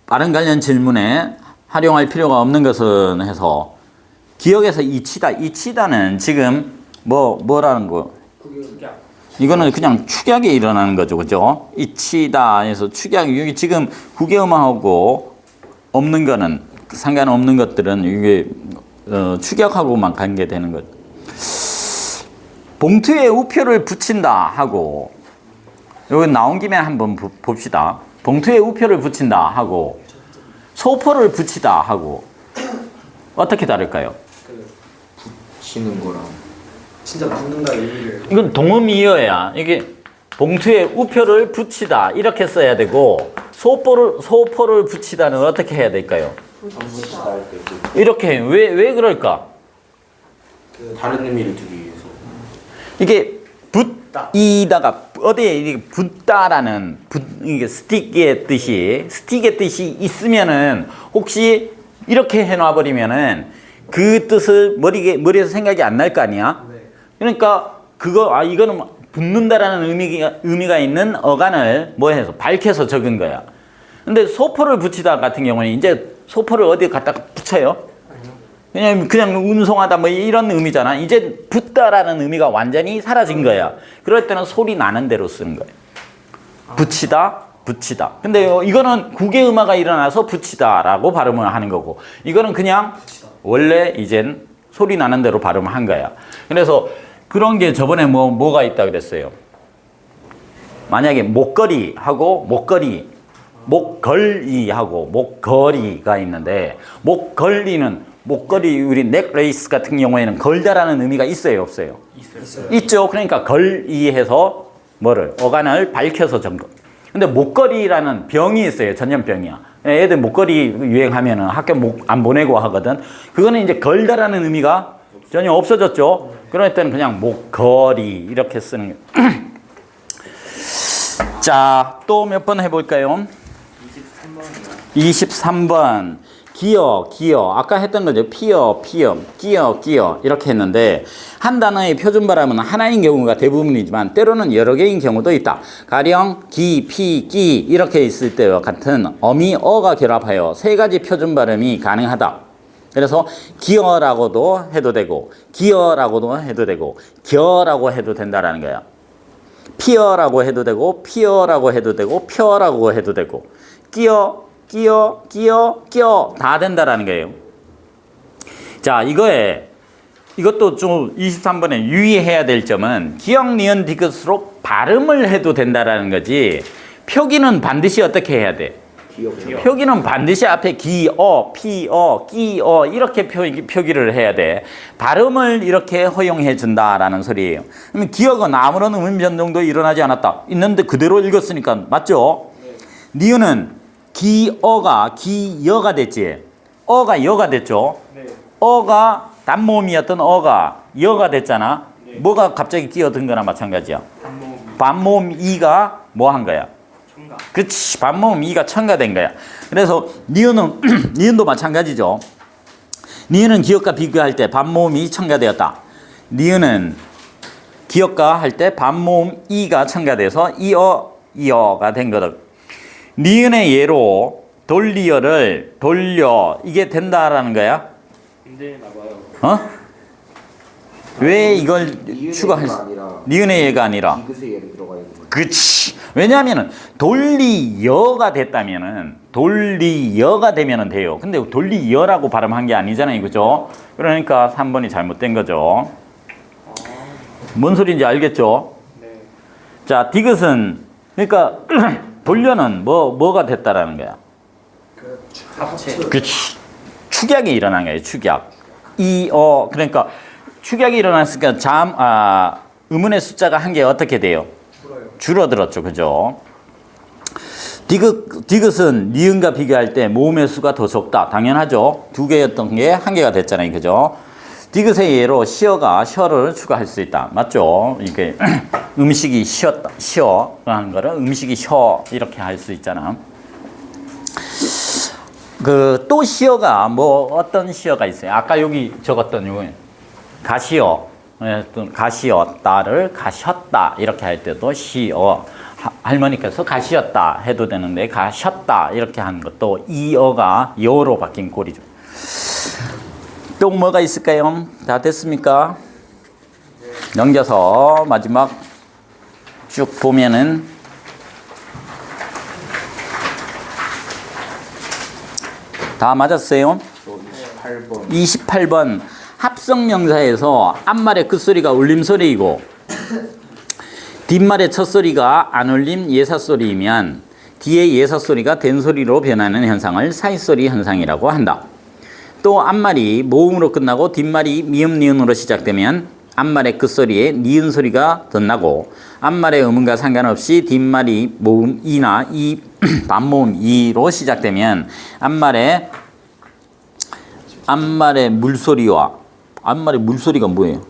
발음 관련 질문에 활용할 필요가 없는 것은 해서 기억에서 이치다는 지금 뭐라는 거? 이거는 그냥 축약이 일어나는 거죠, 그죠? 이치다 해서 축약, 여기 지금 국외음화하고 없는 거는 상관없는 것들은 이게 축약하고만 관계되는 것. 봉투에 우표를 붙인다 하고 여기 나온 김에 한번 봅시다. 봉투에 우표를 붙인다 하고 소포를 붙이다 하고 어떻게 다를까요? 치는 거랑 진짜 붙는다 의미를. 이건 동음이어야 이게 봉투에 우표를 붙이다 이렇게 써야 되고 소포를 붙이다는 어떻게 해야 될까요? 붙이다 할때 이렇게 왜 그럴까? 다른 의미를 두기 위해서. 이게 붙이다가 어디에 이게 붙다라는 이게 스틱의 뜻이 있으면은 혹시 이렇게 해놔 버리면은 그 뜻을 머리에서 생각이 안 날 거 아니야? 그러니까 이거는 붙는다라는 의미가 있는 어간을 뭐 해서 밝혀서 적은 거야. 근데 소포를 붙이다 같은 경우는 이제 소포를 어디에 갖다 붙여요? 그냥 운송하다 뭐 이런 의미잖아. 이제 붙다라는 의미가 완전히 사라진 거야. 그럴 때는 소리 나는 대로 쓰는 거예요. 붙이다. 근데 이거는 국외음화가 일어나서 붙이다라고 발음을 하는 거고, 이거는 그냥 원래 이젠 소리 나는 대로 발음한 거야. 그래서 그런 게 저번에 뭐가 있다 그랬어요. 만약에 목걸이하고 목걸이하고 목걸이가 있는데 목걸이 우리 넥레이스 같은 경우에는 걸다라는 의미가 있어요, 없어요? 있죠. 그러니까 걸이해서 어간을 밝혀서 전 거. 근데 목걸이라는 병이 있어요. 전염병이야. 애들 목걸이 유행하면은 학교 안 보내고 하거든. 그거는 이제 걸다라는 의미가 전혀 없어졌죠. 그럴 때는 그냥 목걸이 이렇게 쓰는 거예요. 자, 또 몇 번 해볼까요? 23번. 기어. 아까 했던 거죠. 피어. 끼어. 이렇게 했는데, 한 단어의 표준 발음은 하나인 경우가 대부분이지만, 때로는 여러 개인 경우도 있다. 가령, 기, 피, 끼, 이렇게 있을 때와 같은 어미, 어가 결합하여 세 가지 표준 발음이 가능하다. 그래서, 기어라고도 해도 되고, 기어라고도 해도 되고, 겨라고 해도 된다라는 거야. 피어라고 해도 되고, 피어라고 해도 되고, 펴라고 해도 되고, 끼어 다 된다라는 거예요. 자, 이것도 좀 23번에 유의해야 될 점은 기역, 니은, 디귿으로 발음을 해도 된다라는 거지, 표기는 반드시 어떻게 해야 돼? 표기는 반드시 앞에 기어, 피어, 끼어 이렇게 표기를 해야 돼. 발음을 이렇게 허용해 준다라는 소리예요. 그러면 기역은 아무런 음음 변동도 일어나지 않았다. 있는데 그대로 읽었으니까 맞죠? 니은은 기어가 기여가 됐지. 어가 여가 됐죠. 어가 단모음이었던 어가 여가 됐잖아. 뭐가 갑자기 끼어든 거나 마찬가지야. 반모음 이가 뭐 한 거야? 첨가. 그치. 반모음 이가 첨가된 거야. 그래서 니은은 니은도 마찬가지죠. 니은은 기역과 비교할 때 반모음이 첨가되었다. 니은은 기역과 할 때 반모음 이가 첨가돼서 이어가 된 거다. 니은의 예로 돌리어를 돌려 이게 된다라는 거야. 근데 나봐요. 어? 왜 이걸 추가했어? 아니라 니은의 예가 아니라. 디귿의 예를 들어가 있는 거예요. 그치. 왜냐하면은 돌리여가 됐다면은 돌리여가 되면은 돼요. 근데 돌리여라고 발음한 게 아니잖아요, 그죠? 그러니까 3번이 잘못된 거죠. 뭔 소리인지 알겠죠? 네. 자, 디귿은 그러니까 돌려는 뭐가 됐다라는 거야. 그 합체. 그치. 축약이 일어난 거예요, 축약. 그러니까 축약이 일어났으니까 음운의 숫자가 한 개 어떻게 돼요? 줄어들었죠, 그죠? 디귿은 니은과 비교할 때 모음의 수가 더 적다. 당연하죠. 2개였던 게 1개가 됐잖아요, 그죠? 디귿의 예로 시어가 셔를 추가할 수 있다. 맞죠? 이게 음식이 시어라는 거를 음식이 셔 이렇게 할 수 있잖아. 또 시어가 어떤 시어가 있어요? 아까 여기 적었던 요 가시어, 가시었다를 가셨다 이렇게 할 때도 시어. 할머니께서 가시었다 해도 되는데 가셨다 이렇게 하는 것도 이어가 여로 바뀐 꼴이죠. 또 뭐가 있을까요? 다 됐습니까? 넘겨서 마지막 쭉 보면은 다 맞았어요? 28번. 28번 합성명사에서 앞말의 끝소리가 울림소리이고 뒷말의 첫소리가 안울림 예사소리이면 뒤의 예사소리가 된소리로 변하는 현상을 사이소리 현상이라고 한다. 또 앞말이 모음으로 끝나고 뒷말이 미음, 니은으로 시작되면 앞말의 끝소리에 니은 소리가 덧나고 앞말의 음음과 상관없이 뒷말이 모음 이나 이 반모음 이로 시작되면 앞말의 물소리와 앞말의 물소리가 뭐예요?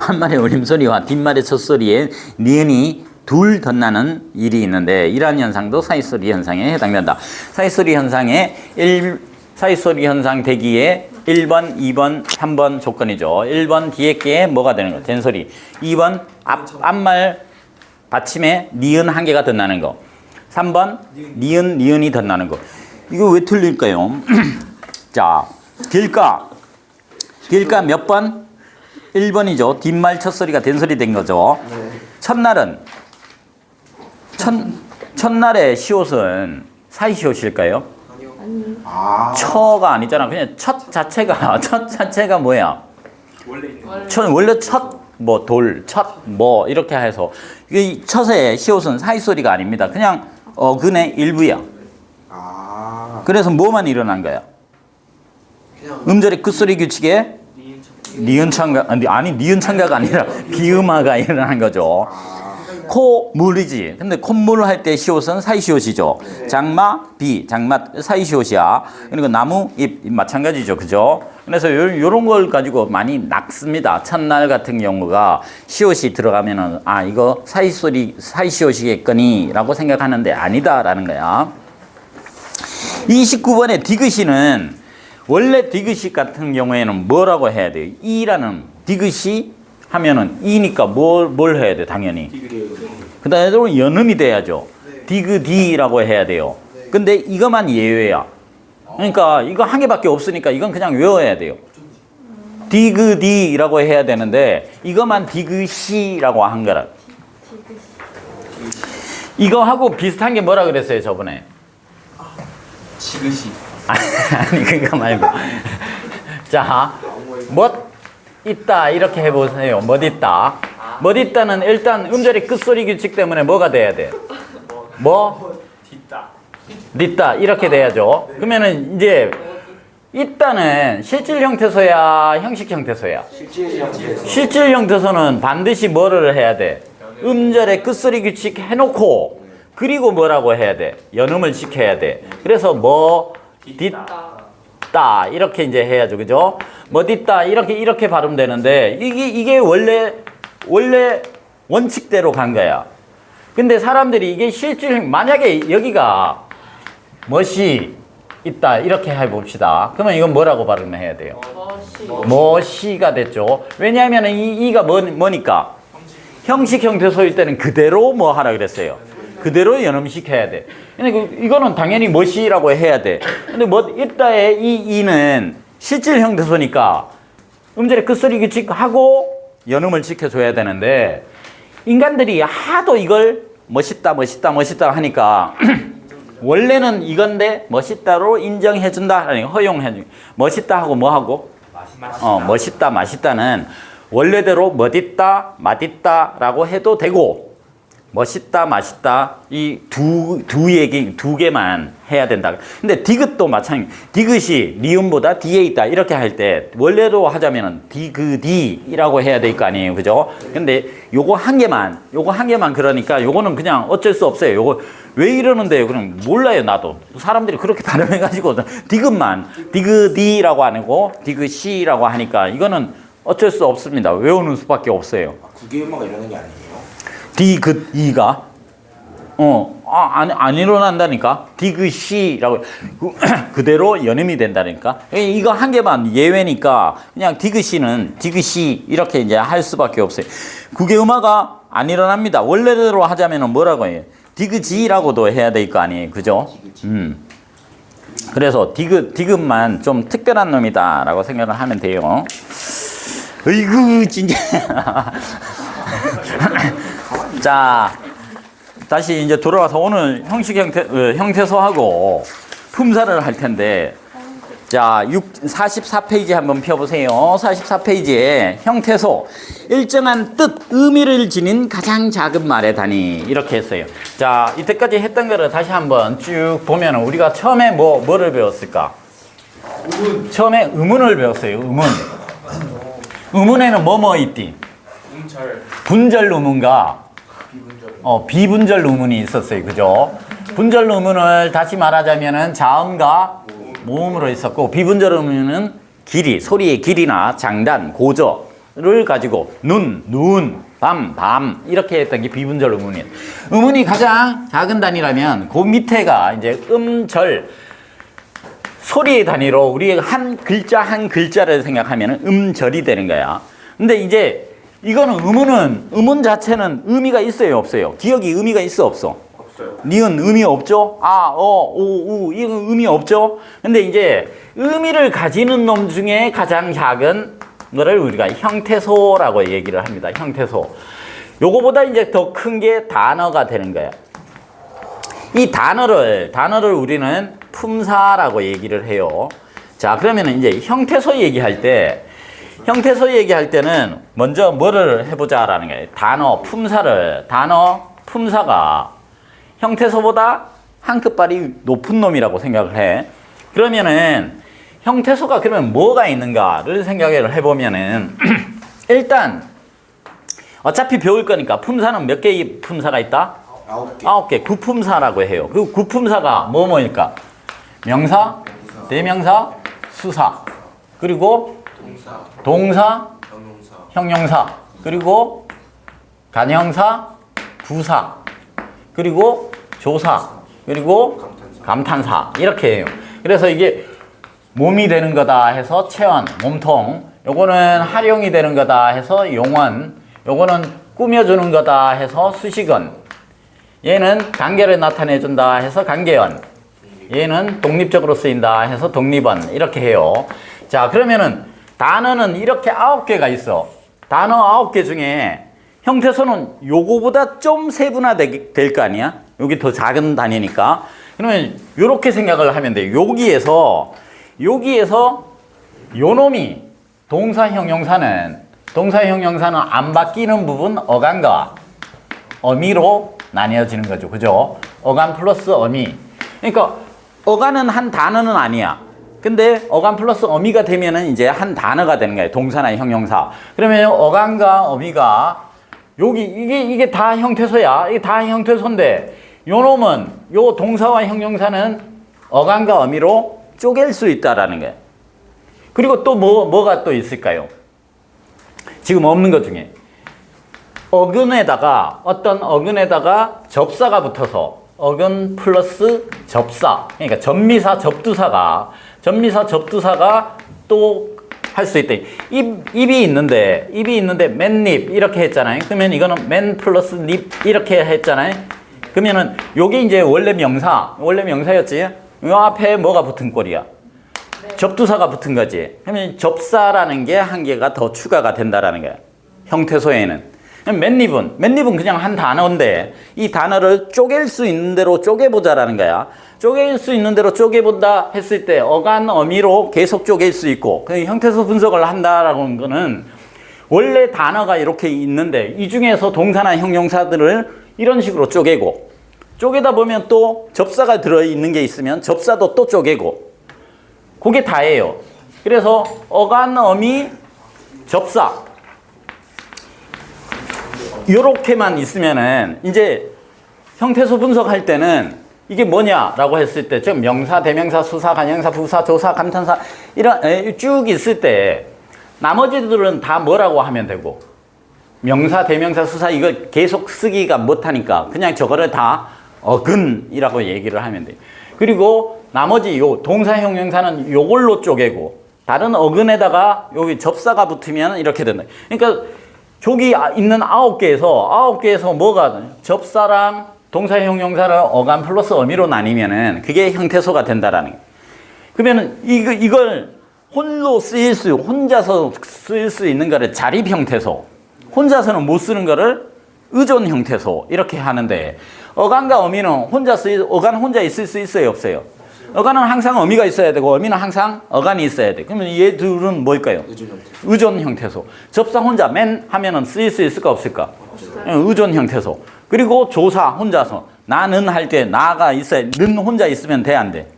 앞말의 울림소리와 뒷말의 첫소리에 니은이 둘 덧나는 일이 있는데 이러한 현상도 사이소리 현상에 해당된다. 사이소리 현상 대기에 1번, 2번, 3번 조건이죠. 1번 뒤에 게 뭐가 되는 거? 된소리. 2번 앞말 받침에 니은 한 개가 덧나는 거. 3번 니은이 덧나는 거. 이거 왜 틀릴까요? 자, 길가 몇 번? 1번이죠. 뒷말 첫소리가 된소리 된 거죠. 첫날의 시옷은 사이시옷일까요? 아. 처가 아니잖아. 그냥 첫 자체가 뭐야? 원래 이렇게 해서 이 첫의 시옷은 사이소리가 아닙니다. 그냥 어근의 일부야. 아. 그래서 뭐만 일어난 거야? 음절의 끝소리 규칙에 니은 첨가가 아니라 비음화가 일어난 거죠. 코 물이지. 근데 콧물 할 때 시옷은 사이시옷이죠. 장마 사이시옷이야. 그리고 나무 잎 마찬가지죠, 그죠? 그래서 요런 걸 가지고 많이 낚습니다. 첫날 같은 경우가 시옷이 들어가면은 이거 사이시옷이겠거니라고 생각하는데 아니다라는 거야. 29번의 디귿이는 원래 디귿이 같은 경우에는 뭐라고 해야 돼요? 이라는 디귿이 하면은 이니까 뭘 해야 돼? 당연히. 그 다음에 연음이 돼야죠. 디귿이라고 해야 돼요. 근데 이것만 예외야. 그러니까 이거 한 개밖에 없으니까 이건 그냥 외워야 돼요. 디귿이라고 해야 되는데 이것만 디귿이라고 한 거라. 이거하고 비슷한 게 뭐라 그랬어요, 저번에? 지그시. 아니 그거 말고 자, 뭐 있다 이렇게 해보세요. 뭐 있다는 일단 음절의 끝소리 규칙 때문에 뭐가 돼야 돼? 있다 이렇게 돼야죠. 그러면은 이제 있다는 실질 형태소야 형식 형태소야? 실질 형태소는 반드시 뭐를 해야 돼? 음절의 끝소리 규칙 해놓고 그리고 뭐라고 해야 돼? 연음을 시켜야 돼. 그래서 있다 이렇게 이제 해야죠, 그죠? 있다 이렇게 발음되는데 이게 원래 원칙대로 간 거야. 근데 사람들이 이게 실질, 만약에 여기가 멋이 있다 이렇게 해봅시다. 그러면 이건 뭐라고 발음해야 돼요? 멋이가 됐죠. 왜냐하면 이가 뭐니까 형식 형태소일 때는 그대로 뭐 하라 그랬어요. 그대로 연음시켜야 돼. 근데 이거는 당연히 멋이라고 해야 돼. 근데 뭐 있다의 이는 실질 형태소니까 음절의 끝소리 규칙하고 연음을 지켜줘야 되는데 인간들이 하도 이걸 멋있다 멋있다 멋있다 하니까 원래는 이건데 멋있다로 인정해준다, 아니 허용해준. 멋있다 하고 뭐 하고? 멋있다 맛있다는 원래대로 멋있다 맛있다라고 해도 되고 멋있다 맛있다 이 두 개만 해야 된다. 근데 디귿도 마찬가지. 디귿이 리음보다 뒤에 있다 이렇게 할 때 원래로 하자면은 디귿이라고 해야 될 거 아니에요, 그죠? 근데 요거 한 개만 그러니까 요거는 그냥 어쩔 수 없어요. 요거 왜 이러는데요? 그럼 몰라요, 나도. 사람들이 그렇게 발음해가지고 디귿이라고 안 하고 디귿이라고 하니까 이거는 어쩔 수 없습니다. 외우는 수밖에 없어요. 국외음악가 이러는 게 아니에요? 디귿이가 안 일어난다니까. 디귿이라고 그대로 연음이 된다니까. 이거 한 개만 예외니까 그냥 디귿이 이렇게 이제 할 수밖에 없어요. 국외음화가 안 일어납니다. 원래대로 하자면은 뭐라고 해요? 디귿이라고도 해야 될 거 아니에요, 그죠? 그래서 디귿만 좀 특별한 놈이다라고 생각을 하면 돼요. 어이구 진짜. 자, 다시 이제 돌아와서 오늘 형식 형태소하고 품사를 할 텐데, 자, 44페이지 한번 펴보세요. 44페이지에 형태소, 일정한 뜻, 의미를 지닌 가장 작은 말의 단위 이렇게 했어요. 자, 이때까지 했던 거를 다시 한번 쭉 보면 우리가 처음에 뭐를 배웠을까? 처음에 의문을 배웠어요. 의문에는 뭐뭐 있디? 분절 의문과 비분절 의문이 있었어요. 그죠? 분절 의문을 다시 말하자면은 자음과 모음으로 있었고, 비분절 의문은 길이, 소리의 길이나 장단, 고저를 가지고 눈, 밤 이렇게 했던 게 비분절 의문이에요. 의문이 가장 작은 단위라면 그 밑에가 이제 음절, 소리의 단위로 우리 한 글자를 생각하면 음절이 되는 거야. 근데 이제 이거는 의문 자체는 의미가 있어요, 없어요? 기억이 의미가 있어, 없어? 없어요. 니은 의미 없죠? 이건 의미 없죠? 근데 이제 의미를 가지는 놈 중에 가장 작은 거를 우리가 형태소라고 얘기를 합니다. 형태소. 요거보다 이제 더 큰 게 단어가 되는 거야. 이 단어를 우리는 품사라고 얘기를 해요. 자, 그러면 이제 형태소 얘기할 때는 먼저 뭐를 해보자라는 거예요. 단어 품사가 형태소보다 한 끗발이 높은 놈이라고 생각을 해. 그러면은 형태소가 그러면 뭐가 있는가를 생각을 해보면은 일단 어차피 배울 거니까 품사는 몇 개의 품사가 있다? 9개. 구품사라고 해요. 그 구품사가 뭐일까? 명사, 대명사, 수사, 그리고 동사, 형용사, 그리고 간형사, 부사, 그리고 조사, 그리고 감탄사 이렇게 해요. 그래서 이게 몸이 되는 거다 해서 체언, 몸통, 요거는 활용이 되는 거다 해서 용언, 요거는 꾸며주는 거다 해서 수식언, 얘는 관계를 나타내준다 해서 관계언, 얘는 독립적으로 쓰인다 해서 독립언 이렇게 해요. 자, 그러면은 단어는 이렇게 9개가 있어. 단어 9개 중에 형태소는 요거보다 좀 세분화될 거 아니야? 여기 더 작은 단위니까. 그러면 요렇게 생각을 하면 돼요. 여기에서 요 놈이 동사 형용사는 안 바뀌는 부분 어간과 어미로 나뉘어지는 거죠. 그죠? 어간 플러스 어미. 그러니까 어간은 한 단어는 아니야. 근데 어간 플러스 어미가 되면은 이제 한 단어가 되는 거예요. 동사나 형용사. 그러면 어간과 어미가 여기 이게 다 형태소야. 이게 다 형태소인데 요 놈은 요 동사와 형용사는 어간과 어미로 쪼갤 수 있다라는 거예요. 그리고 또 뭐가 또 있을까요? 지금 없는 것 중에 어근에다가 어떤 어근에다가 접사가 붙어서 어근 플러스 접사, 그러니까 접미사 접두사가 또 할 수 있대. 입이 있는데 맨입 이렇게 했잖아요. 그러면 이거는 맨 플러스 립 이렇게 했잖아요. 그러면은 요게 이제 원래 명사였지. 요 앞에 뭐가 붙은 꼴이야? 접두사가 붙은 거지. 그러면 접사라는 게 한 개가 더 추가가 된다라는 거야. 형태소에는. 맨입은 그냥 한 단어인데 이 단어를 쪼갤 수 있는 대로 쪼개보자라는 거야. 쪼갤 수 있는 대로 쪼개본다 했을 때 어간 어미로 계속 쪼갤 수 있고 형태소 분석을 한다라는 거는 원래 단어가 이렇게 있는데 이 중에서 동사나 형용사들을 이런 식으로 쪼개고 쪼개다 보면 또 접사가 들어있는 게 있으면 접사도 또 쪼개고 그게 다예요. 그래서 어간 어미 접사 요렇게만 있으면은 이제 형태소 분석할 때는 이게 뭐냐라고 했을 때 지금 명사, 대명사, 수사, 관형사, 부사, 조사, 감탄사 이런 쭉 있을 때 나머지들은 다 뭐라고 하면 되고 명사, 대명사, 수사 이거 계속 쓰기가 못하니까 그냥 저거를 다 어근이라고 얘기를 하면 돼요. 그리고 나머지 요 동사, 형용사는 요걸로 쪼개고 다른 어근에다가 여기 접사가 붙으면 이렇게 된다. 그러니까 저기 있는 9개에서 뭐가 접사랑 동사, 형용사를 어간 플러스 어미로 나뉘면은 그게 형태소가 된다라는 거예요. 그러면은 이걸 혼자서 쓰일 수 있는 거를 자립 형태소, 혼자서는 못 쓰는 거를 의존 형태소 이렇게 하는데 어간과 어미는 어간 혼자 있을 수 있어요, 없어요? 어간은 항상 어미가 있어야 되고 어미는 항상 어간이 있어야 돼. 그러면 얘 둘은 뭘까요? 의존 형태소. 접사 혼자 맨 하면은 쓰일 수 있을까 없을까? 의존 형태소. 그리고 조사 혼자서 나는 할 때 나가 있어야 는 혼자 있으면 돼 안 돼?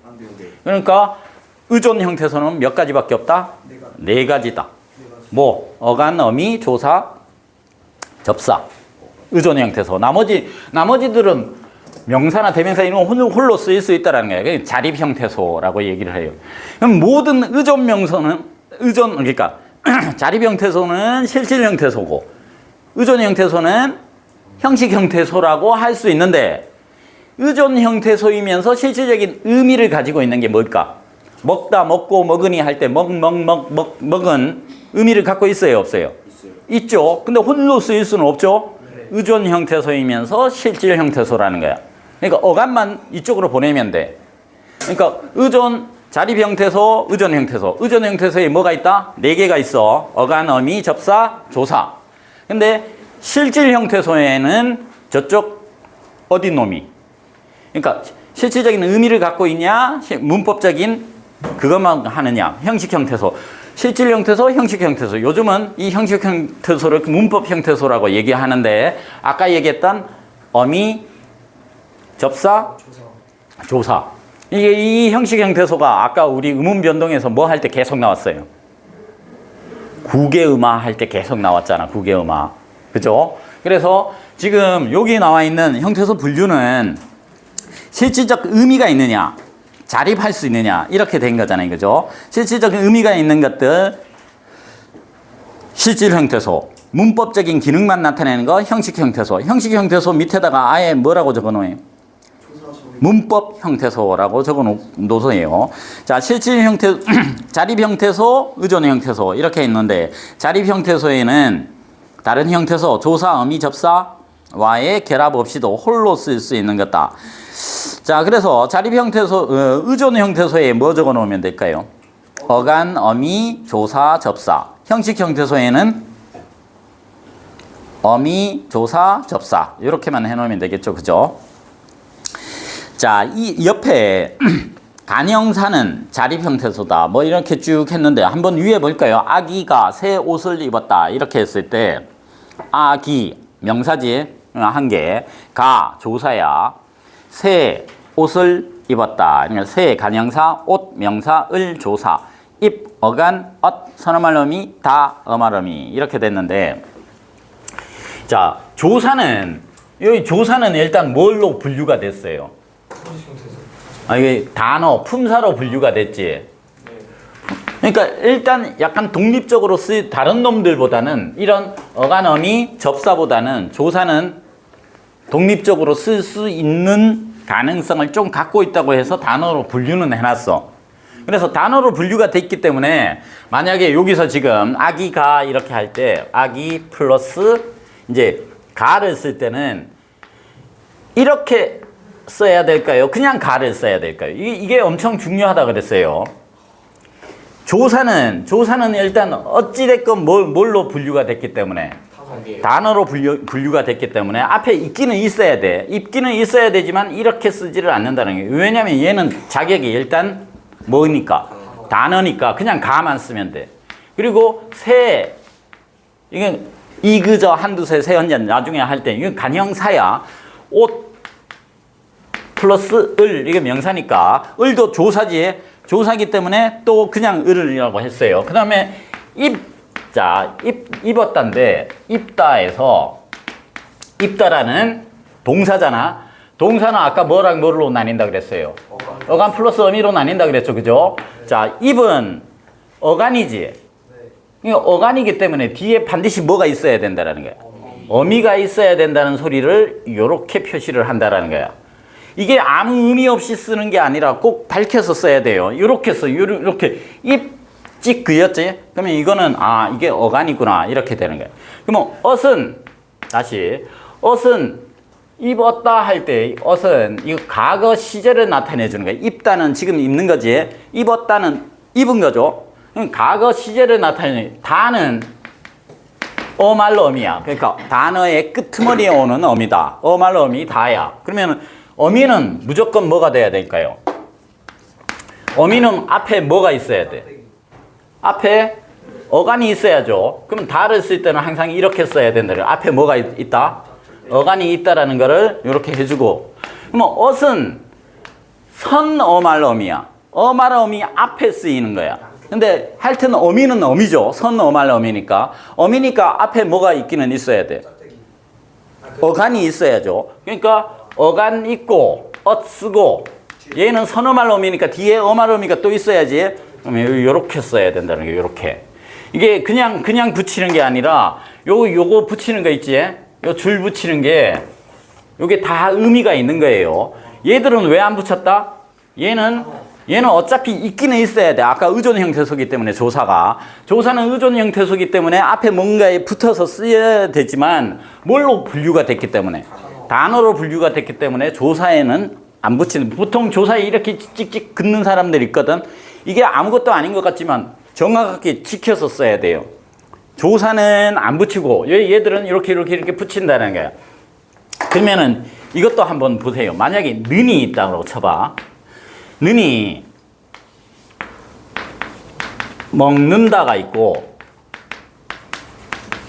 그러니까 의존 형태소는 몇 가지밖에 없다? 네 가지다. 뭐 어간, 어미, 조사, 접사. 의존 형태소. 나머지들은 명사나 대명사 이런 거 홀로 쓰일 수 있다라는 거예요. 자립 형태소라고 얘기를 해요. 그럼 모든 의존 명사는 그러니까 자립 형태소는 실질 형태소고 의존 형태소는 형식 형태소라고 할 수 있는데 의존 형태소이면서 실질적인 의미를 가지고 있는 게 뭘까? 먹다, 먹고, 먹으니 할 때 먹은 의미를 갖고 있어요, 없어요? 있죠. 근데 홀로 쓰일 수는 없죠. 의존 형태소이면서 실질 형태소라는 거야. 그러니까 어간만 이쪽으로 보내면 돼. 그러니까 의존, 자립 형태소, 의존 형태소. 의존 형태소에 뭐가 있다? 4개가 있어. 어간, 어미, 접사, 조사. 근데 실질 형태소에는 저쪽 어디 놈이? 그러니까 실질적인 의미를 갖고 있냐? 문법적인 그것만 하느냐? 형식 형태소. 실질 형태소, 형식 형태소. 요즘은 이 형식 형태소를 문법 형태소라고 얘기하는데 아까 얘기했던 어미, 접사, 조사. 이게 이 형식 형태소가 아까 우리 의문 변동에서 뭐 할 때 계속 나왔어요. 구개음화 할 때 계속 나왔잖아. 구개음화. 그죠? 그래서 지금 여기 나와 있는 형태소 분류는 실질적 의미가 있느냐, 자립할 수 있느냐 이렇게 된 거잖아요. 그죠? 실질적 의미가 있는 것들 실질 형태소, 문법적인 기능만 나타내는 거 형식 형태소. 형식 형태소 밑에다가 아예 뭐라고 적어놓아요? 문법 형태소라고 적어놓으세요. 자, 실질 형태, 자립 형태소, 의존 형태소 이렇게 있는데 자립 형태소에는 다른 형태소, 조사, 어미, 접사와의 결합 없이도 홀로 쓸 수 있는 것다. 자, 그래서 자립 형태소, 의존 형태소에 뭐 적어 놓으면 될까요? 어간, 어미, 조사, 접사. 형식 형태소에는 어미, 조사, 접사. 이렇게만 해놓으면 되겠죠. 그죠? 자, 이 옆에 간형사는 자립 형태소다. 뭐 이렇게 쭉 했는데 한번 위에 볼까요? 아기가 새 옷을 입었다. 이렇게 했을 때 아기 명사지 한 개, 가 조사야. 새 옷을 입었다. 그러니까 새 간형사, 옷 명사, 을 조사, 입 어간, 엇 선어말음이, 다 어말음이 이렇게 됐는데 자, 조사는 여기 조사는 일단 뭘로 분류가 됐어요? 이게 단어, 품사로 분류가 됐지. 그러니까 일단 약간 독립적으로 다른 놈들보다는 이런 어간어미, 접사보다는 조사는 독립적으로 쓸 수 있는 가능성을 좀 갖고 있다고 해서 단어로 분류는 해놨어. 그래서 단어로 분류가 됐기 때문에 만약에 여기서 지금 아기 가 이렇게 할 때 아기 플러스 이제 가를 쓸 때는 이렇게 써야 될까요? 그냥 가를 써야 될까요? 이게 엄청 중요하다 그랬어요. 조사는 일단 어찌됐건 뭘로 분류가 됐기 때문에 단어로 분류가 됐기 때문에 앞에 있기는 있어야 돼. 있기는 있어야 되지만 이렇게 쓰지를 않는다는 거예요. 왜냐하면 얘는 자격이 일단 뭐니까? 단어니까 그냥 가만 쓰면 돼. 그리고 새, 이건 이그저 한두세 세연전 나중에 할 때 이건 간형사야. 옷 플러스 을, 이게 명사니까 을도 조사지. 조사기 때문에 또 그냥 을이라고 했어요. 그 다음에 입었다인데 입다에서 입다라는 동사잖아. 동사는 아까 뭐랑 뭐로 나뉜다 그랬어요? 어간 플러스 어미로 나뉜다 그랬죠. 그죠? 자, 입은 어간이지. 어간이기 때문에 뒤에 반드시 뭐가 있어야 된다라는 거야. 어미가 있어야 된다는 소리를 이렇게 표시를 한다라는 거야. 이게 아무 의미 없이 쓰는 게 아니라 꼭 밝혀서 써야 돼요. 이렇게 써. 이렇게 입찍 그였지? 그러면 이거는 이게 어간이구나. 이렇게 되는 거야. 그러면 다시 옷은 입었다 할 때 옷은 이거 과거 시제를 나타내 주는 거야. 입다는 지금 입는 거지. 입었다는 입은 거죠. 과거 시제를 나타내. 다는 어말로 어미야. 그러니까 단어의 끄트머리에 오는 어미다. 어말로 어미 다야. 그러면 어미는 무조건 뭐가 돼야 될까요? 어미는 앞에 뭐가 있어야 돼? 앞에 어간이 있어야죠. 그럼 다를 쓸 때는 항상 이렇게 써야 된다. 앞에 뭐가 있다? 어간이 있다라는 거를 이렇게 해주고. 그러면 옷은 선어말어미야. 어말어미 앞에 쓰이는 거야. 근데 하여튼 어미는 어미죠. 선어말어미니까. 어미니까 앞에 뭐가 있기는 있어야 돼. 어간이 있어야죠. 그러니까 어간 있고 엇 쓰고 얘는 선어말어미니까 뒤에 어말어미가 또 있어야지. 그러면 이렇게 써야 된다는 게 이렇게. 이게 그냥 붙이는 게 아니라 요거 붙이는 거 있지? 요 줄 붙이는 게 요게 다 의미가 있는 거예요. 얘들은 왜 안 붙였다? 얘는 어차피 있기는 있어야 돼. 아까 의존 형태소기 때문에 조사는 의존 형태소기 때문에 앞에 뭔가에 붙어서 쓰여야 되지만 뭘로 분류가 됐기 때문에 단어로 분류가 됐기 때문에 조사에는 안 붙이는. 보통 조사에 이렇게 찍찍 긋는 사람들이 있거든. 이게 아무것도 아닌 것 같지만 정확하게 지켜서 써야 돼요. 조사는 안 붙이고 얘들은 이렇게 붙인다는 거야. 그러면은 이것도 한번 보세요. 만약에 는이 있다고 쳐봐. 는이 먹는다가 있고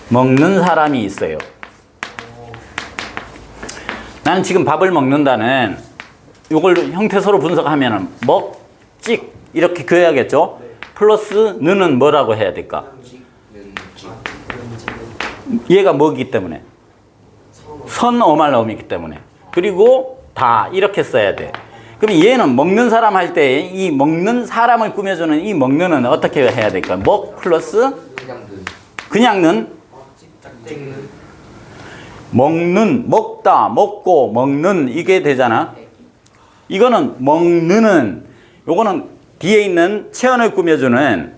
먹는 사람이 있어요. 나는 지금 밥을 먹는다는 이걸 형태소로 분석하면은 먹찍 이렇게 그어야겠죠. 플러스 는은 뭐라고 해야 될까? 얘가 뭐기 때문에? 선어말어미기 때문에. 그리고 다 이렇게 써야 돼. 그럼 얘는 먹는 사람 할 때 이 먹는 사람을 꾸며주는 이 먹는은 어떻게 해야 될까? 먹 플러스 그냥는 먹는, 먹다, 먹고, 먹는 이게 되잖아. 이거는 먹는은 요거는 뒤에 있는 체언을 꾸며주는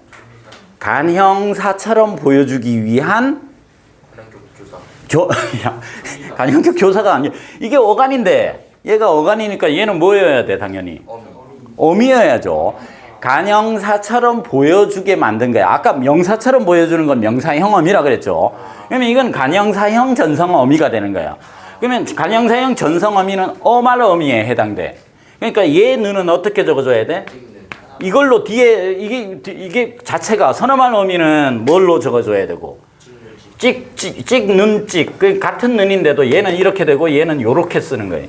간형사처럼 보여주기 위한 간형격 조사가 아니야. 이게 어간인데 얘가 어간이니까 얘는 뭐여야 돼? 당연히 어미여야죠. 간형사처럼 보여주게 만든 거야. 아까 명사처럼 보여주는 건 명사형 어미라 그랬죠. 그러면 이건 간형사형 전성 어미가 되는 거야. 그러면 간형사형 전성 어미는 어말 어미에 해당돼. 그러니까 얘는 어떻게 적어줘야 돼? 이걸로 뒤에 이게 자체가 선어말 어미는 뭘로 적어줘야 되고 찍는 그 같은 는인데도 얘는 이렇게 되고 얘는 요렇게 쓰는 거예요.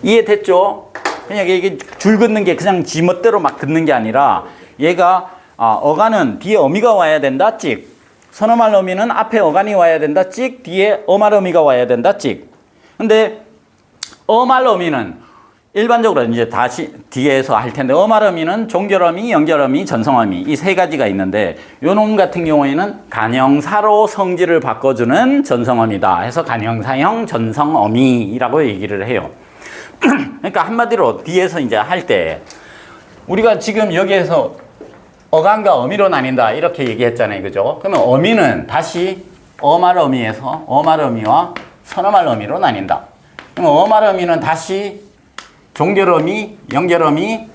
이해됐죠? 그냥 이게 줄 긋는 게 그냥 지멋대로 막 긋는 게 아니라 얘가 어간은 뒤에 어미가 와야 된다. 찍. 선어말 어미는 앞에 어간이 와야 된다. 찍. 뒤에 어말 어미가 와야 된다. 찍. 근데 어말 어미는 일반적으로 이제 다시 뒤에서 할 텐데 어말어미는 종결어미, 연결어미, 전성어미 이 세 가지가 있는데 요놈 같은 경우에는 간형사로 성질을 바꿔주는 전성어미다 해서 간형사형 전성어미라고 얘기를 해요. 그러니까 한마디로 뒤에서 이제 할 때 우리가 지금 여기에서 어간과 어미로 나뉜다 이렇게 얘기했잖아요, 그죠? 그러면 어미는 다시 어말어미에서 어말어미와 선어말어미로 나뉜다. 그럼 어말어미는 다시 종결어미, 연결어미,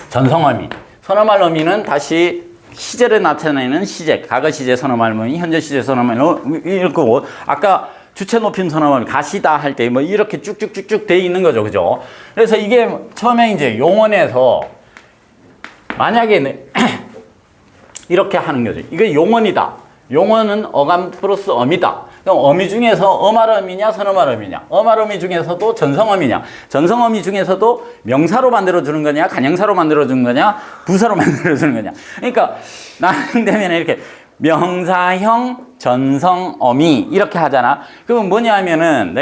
전성어미. 선어말어미는 다시 시제를 나타내는 시제, 과거 시제 선어말어미, 현재 시제 선어말어미 이렇게 아까 주체 높임 선어말어미 가시다 할 때 뭐 이렇게 쭉쭉쭉쭉 돼 있는 거죠, 그죠? 그래서 이게 처음에 이제 용언에서 만약에 이렇게 하는 거죠. 이게 용언이다. 용언은 어감 플러스 어미다. 그럼 어미 중에서 어말어미냐 선어말어미냐, 어말어미 중에서도 전성어미냐, 전성어미 중에서도 명사로 만들어주는 거냐, 간형사로 만들어주는 거냐, 부사로 만들어주는 거냐. 그러니까 나는되면 이렇게 명사형 전성어미 이렇게 하잖아. 그러면 뭐냐 하면은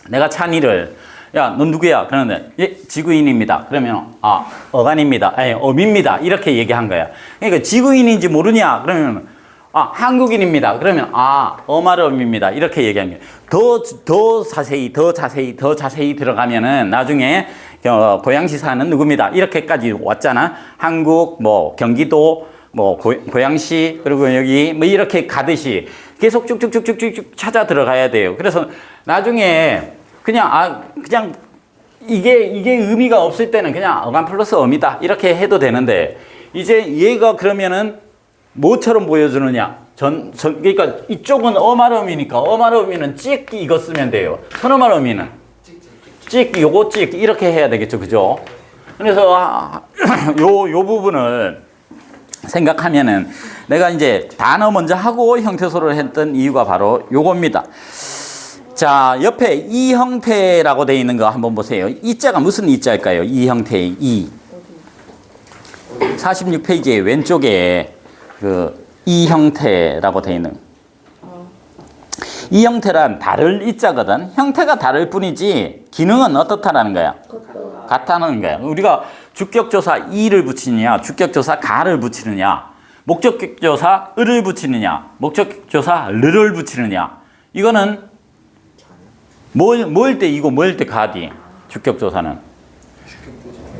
내가 찬이를 야, 넌 누구야? 그러는데 예, 지구인입니다. 그러면 어간입니다. 아니, 어미입니다. 이렇게 얘기한 거야. 그러니까 지구인인지 모르냐? 그러면 한국인입니다. 그러면 어말어미입니다. 이렇게 얘기한 거예요. 더 자세히 들어가면은 나중에 고양시 사는 누구입니다. 이렇게까지 왔잖아. 한국, 뭐 경기도, 뭐 고양시, 그리고 여기 뭐 이렇게 가듯이 계속 쭉쭉쭉쭉쭉 찾아 들어가야 돼요. 그래서 나중에 그냥 이게 의미가 없을 때는 그냥 어간 플러스 어미다 이렇게 해도 되는데 이제 얘가 그러면은 뭐처럼 보여주느냐? 그러니까 이쪽은 어말어미니까 어말어미는 찍 이거 쓰면 돼요. 선어말어미는 찍 요거 찍 이렇게 해야 되겠죠, 그죠? 그래서 요 부분을 생각하면은 내가 이제 단어 먼저 하고 형태소를 했던 이유가 바로 요겁니다. 자, 옆에 이 형태라고 되어 있는 거 한번 보세요. 이 자가 무슨 이 자일까요? 이 형태의 이. 46페이지의 왼쪽에 이 형태라고 되어 있는 이 형태란 다를 이 자거든. 형태가 다를 뿐이지 기능은 어떻다라는 거야? 같다는 거야. 우리가 주격조사 이를 붙이느냐, 주격조사 가를 붙이느냐, 목적격조사 을을 붙이느냐, 목적격조사 르를 붙이느냐. 이거는 뭐일 때 이고 뭐일 때 가디. 주격조사는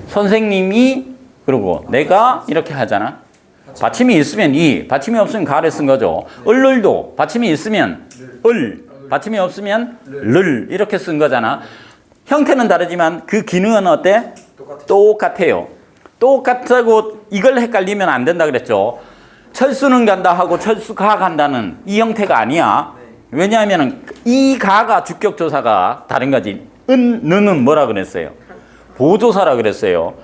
선생님이 그리고 내가 이렇게 하잖아. 받침이 있으면 이, 받침이 없으면 가를 쓴 거죠. 을을도 받침이 있으면 을, 받침이 없으면 를 이렇게 쓴 거잖아. 형태는 다르지만 그 기능은 어때? 똑같아요. 똑같다고 이걸 헷갈리면 안 된다 그랬죠. 철수는 간다 하고 철수가 간다는 이 형태가 아니야. 왜냐하면 이 가가 주격조사가 다른 거지. 는은 뭐라 그랬어요? 보조사라 그랬어요.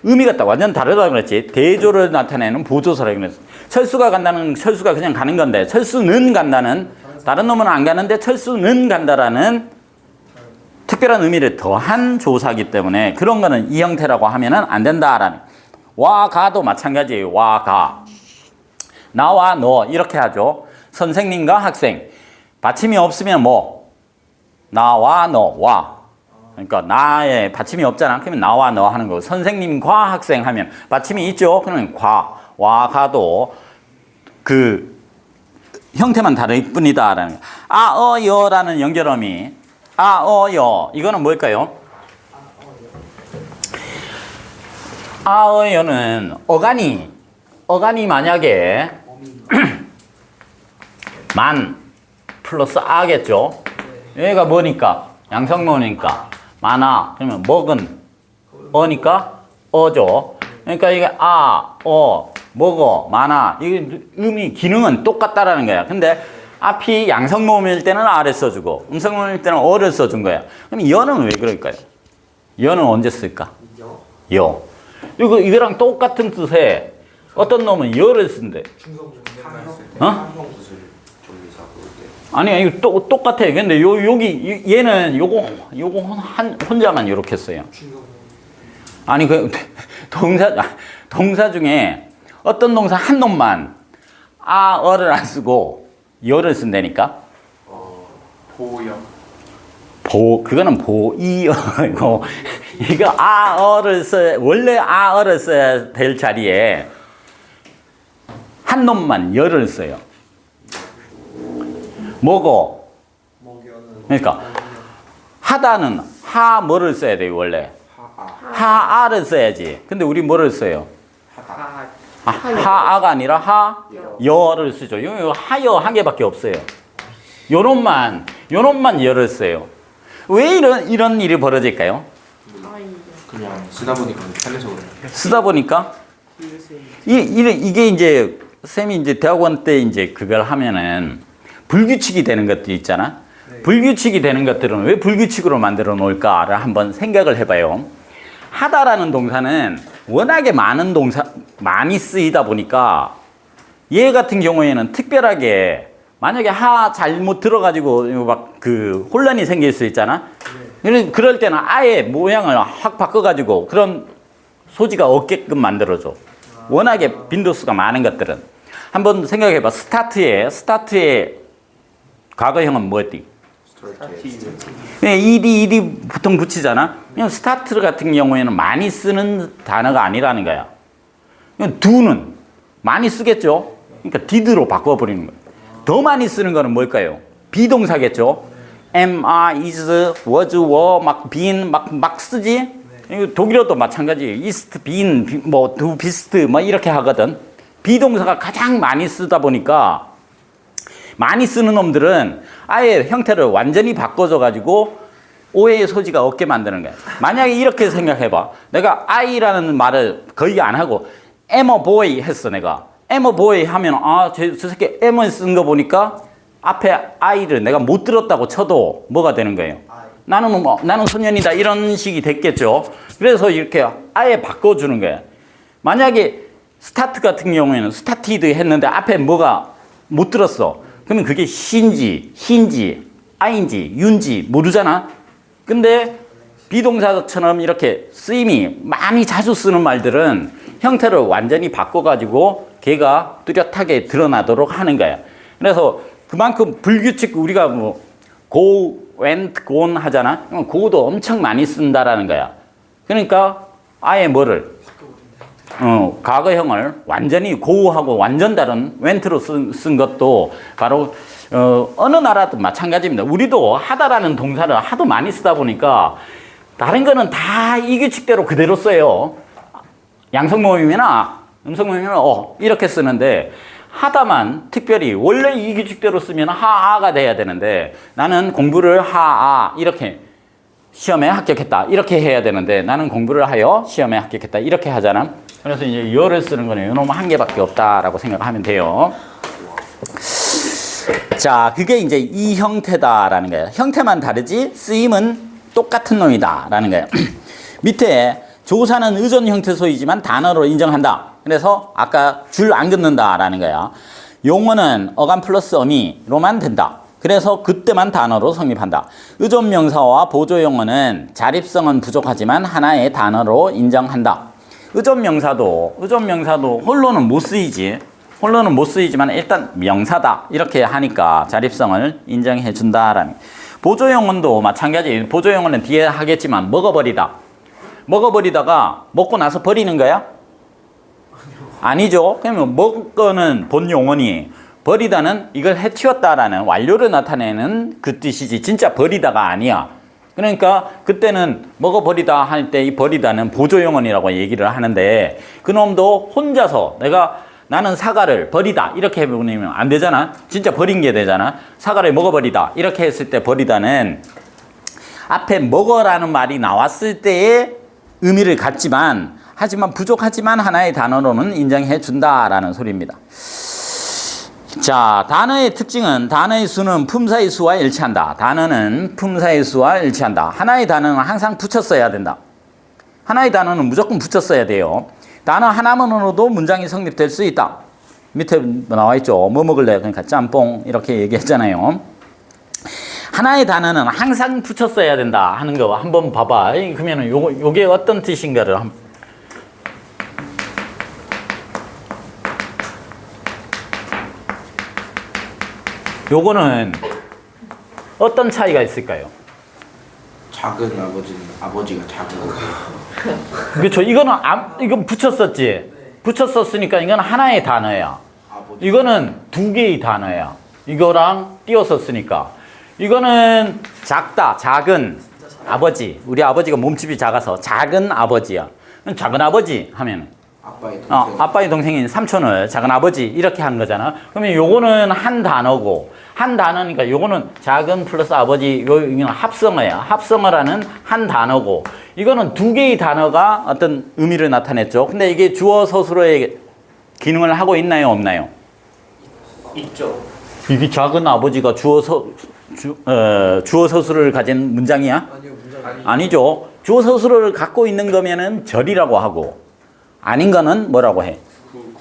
의미가 딱 완전 다르다 그랬지. 대조를 나타내는 보조사라 그랬어. 철수가 간다는 철수가 그냥 가는 건데 철수는 간다는 다른 놈은 안 가는데 철수는 간다라는 특별한 의미를 더한 조사이기 때문에 그런 거는 이 형태라고 하면은 안 된다라는. 와 가도 마찬가지예요. 와 가. 나와 너 이렇게 하죠. 선생님과 학생. 받침이 없으면 뭐? 나와 너 와. 그러니까 나에 받침이 없잖아. 그러면 나와 너 하는 거고 선생님과 학생 하면 받침이 있죠. 그러면 와 가도 그 형태만 다를 뿐이다라는 거. 여라는 연결어미 여 이거는 뭘까요? 여는 어간이 만약에 만 플러스 아겠죠. 얘가 뭐니까 양성모니까 많아. 그러면 먹은 어니까 어죠. 그러니까 이게 먹어 많아. 이게 의미 기능은 똑같다라는 거야. 근데 앞이 양성모음일 때는 아를 써주고 음성모음일 때는 어를 써준 거야. 그럼 여는 왜 그럴까요? 여는 언제 쓸까? 여. 이거 이거랑 똑같은 뜻에 어떤 놈은 여를 쓴대. 아니 이거 똑같아. 근데 여기 얘는 요거 혼자만 이렇게 써요. 아니 그 동사 중에 어떤 동사 한 놈만 어를 안 쓰고 여를 쓴다니까. 그거는 보이어고 이거 아어를 원래 아어를 써야 될 자리에 한 놈만 열을 써요. 뭐고? 그러니까 하다는 하 뭐를 써야 돼요 원래? 하아를 써야지. 근데 우리 뭐를 써요? 하아가 아니라 하여를 쓰죠. 요 하여 한 개밖에 없어요. 요놈만 열을 써요. 왜 이런 일이 벌어질까요? 그냥 쓰다 보니까 편해서 그래요. 쓰다 보니까 이게 이제 쌤이 이제 대학원 때 이제 그걸 하면은 불규칙이 되는 것들 있잖아. 불규칙이 되는 것들은 왜 불규칙으로 만들어 놓을까를 한번 생각을 해봐요. 하다라는 동사는 워낙에 많이 쓰이다 보니까 얘 같은 경우에는 특별하게 만약에 하 잘못 들어가지고 막 그 혼란이 생길 수 있잖아. 그럴 때는 아예 모양을 확 바꿔가지고 그런 소지가 없게끔 만들어줘. 워낙에 빈도수가 많은 것들은. 한번 생각해봐. 스타트의 과거형은 뭐였지? 네, ed 보통 붙이잖아. 스타트 같은 경우에는 많이 쓰는 단어가 아니라는 거야. do는 많이 쓰겠죠. 그러니까 did로 바꿔버리는 거야. 더 많이 쓰는 거는 뭘까요? 비동사겠죠. am, are, is, was, were, 막 been 막 쓰지. 독일어도 마찬가지. ist, been, 뭐 do, bist 뭐 이렇게 하거든. 비동사가 가장 많이 쓰다 보니까 많이 쓰는 놈들은 아예 형태를 완전히 바꿔줘 가지고 오해의 소지가 없게 만드는 거야. 만약에 이렇게 생각해봐. 내가 I라는 말을 거의 안 하고 am a boy 했어. 내가 am a boy 하면 저 새끼 am을 쓴 거 보니까 앞에 I를 내가 못 들었다고 쳐도 뭐가 되는 거예요? 나는 소년이다 이런 식이 됐겠죠. 그래서 이렇게 아예 바꿔주는 거야. 만약에 스타트 같은 경우에는 스타티드 했는데 앞에 뭐가 못 들었어. 그러면 그게 신지, 흰지, 아인지, 윤지 모르잖아. 근데 비동사처럼 이렇게 쓰임이 많이 자주 쓰는 말들은 형태를 완전히 바꿔가지고 걔가 뚜렷하게 드러나도록 하는 거야. 그래서 그만큼 불규칙 우리가 뭐 go, went, gone 하잖아. 그럼 go도 엄청 많이 쓴다라는 거야. 그러니까 아예 뭐를 과거형을 완전히 go하고 완전 다른 went로 쓴 것도 바로 어느 나라도 마찬가지입니다. 우리도 하다라는 동사를 하도 많이 쓰다 보니까 다른 거는 다 이 규칙대로 그대로 써요. 양성모임이나 음성모임이나 이렇게 쓰는데 하다만 특별히 원래 이 규칙대로 쓰면 하아가 돼야 되는데 나는 공부를 하아 이렇게 시험에 합격했다 이렇게 해야 되는데 나는 공부를 하여 시험에 합격했다 이렇게 하잖아. 그래서 이제 여를 쓰는 거는 이놈 한 개밖에 없다라고 생각하면 돼요. 자, 그게 이제 이 형태다라는 거예요. 형태만 다르지 쓰임은 똑같은 놈이다라는 거예요. 밑에 조사는 의존 형태소이지만 단어로 인정한다. 그래서 아까 줄 안 긋는다라는 거야. 용어는 어감 플러스 어미로만 된다. 그래서 그때만 단어로 성립한다. 의존 명사와 보조 용어는 자립성은 부족하지만 하나의 단어로 인정한다. 의존 명사도 홀로는 못 쓰이지. 홀로는 못 쓰이지만 일단 명사다. 이렇게 하니까 자립성을 인정해 준다라는. 보조 용어도 마찬가지. 보조 용어는 뒤에 하겠지만 먹어버리다가 먹고 나서 버리는 거야? 아니죠. 그러면 먹거는 본 용어니 버리다는 이걸 해치웠다라는 완료를 나타내는 그 뜻이지 진짜 버리다가 아니야. 그러니까 그때는 먹어버리다 할 때 이 버리다는 보조용언이라고 얘기를 하는데 그놈도 혼자서 나는 사과를 버리다 이렇게 해보면 안 되잖아. 진짜 버린 게 되잖아. 사과를 먹어버리다 이렇게 했을 때 버리다는 앞에 먹어라는 말이 나왔을 때의 의미를 갖지만 하지만 부족하지만 하나의 단어로는 인정해 준다라는 소리입니다. 자, 단어의 특징은 단어의 수는 품사의 수와 일치한다. 단어는 품사의 수와 일치한다. 하나의 단어는 항상 붙였어야 된다. 하나의 단어는 무조건 붙였어야 돼요. 단어 하나만으로도 문장이 성립될 수 있다. 밑에 나와 있죠. 뭐 먹을래? 그러니까 짬뽕 이렇게 얘기했잖아요. 하나의 단어는 항상 붙였어야 된다 하는 거 한번 봐봐. 그러면 요게 어떤 뜻인가를 요거는 어떤 차이가 있을까요? 작은 아버지는 아버지가 작은 거. 그렇죠. 이건 붙였었지. 붙였었으니까 이건 하나의 단어야. 아버지. 이거는 두 개의 단어야. 이거랑 띄었었으니까. 이거는 작다, 작은 아버지. 우리 아버지가 몸집이 작아서 작은 아버지야. 작은 아버지 하면 아빠의 동생. 아빠의 동생인 삼촌을 작은 아버지 이렇게 하는 거잖아. 그러면 요거는 한 단어고 한 단어니까 요거는 작은 플러스 아버지 이거는 합성어야. 합성어라는 한 단어고 이거는 두 개의 단어가 어떤 의미를 나타냈죠. 근데 이게 주어 서술어의 기능을 하고 있나요, 없나요? 있죠. 이게 작은 아버지가 주어 서술을 가진 문장이야? 아니요, 문장 아니죠. 주어 서술어를 갖고 있는 거면은 절이라고 하고 아닌 거는 뭐라고 해?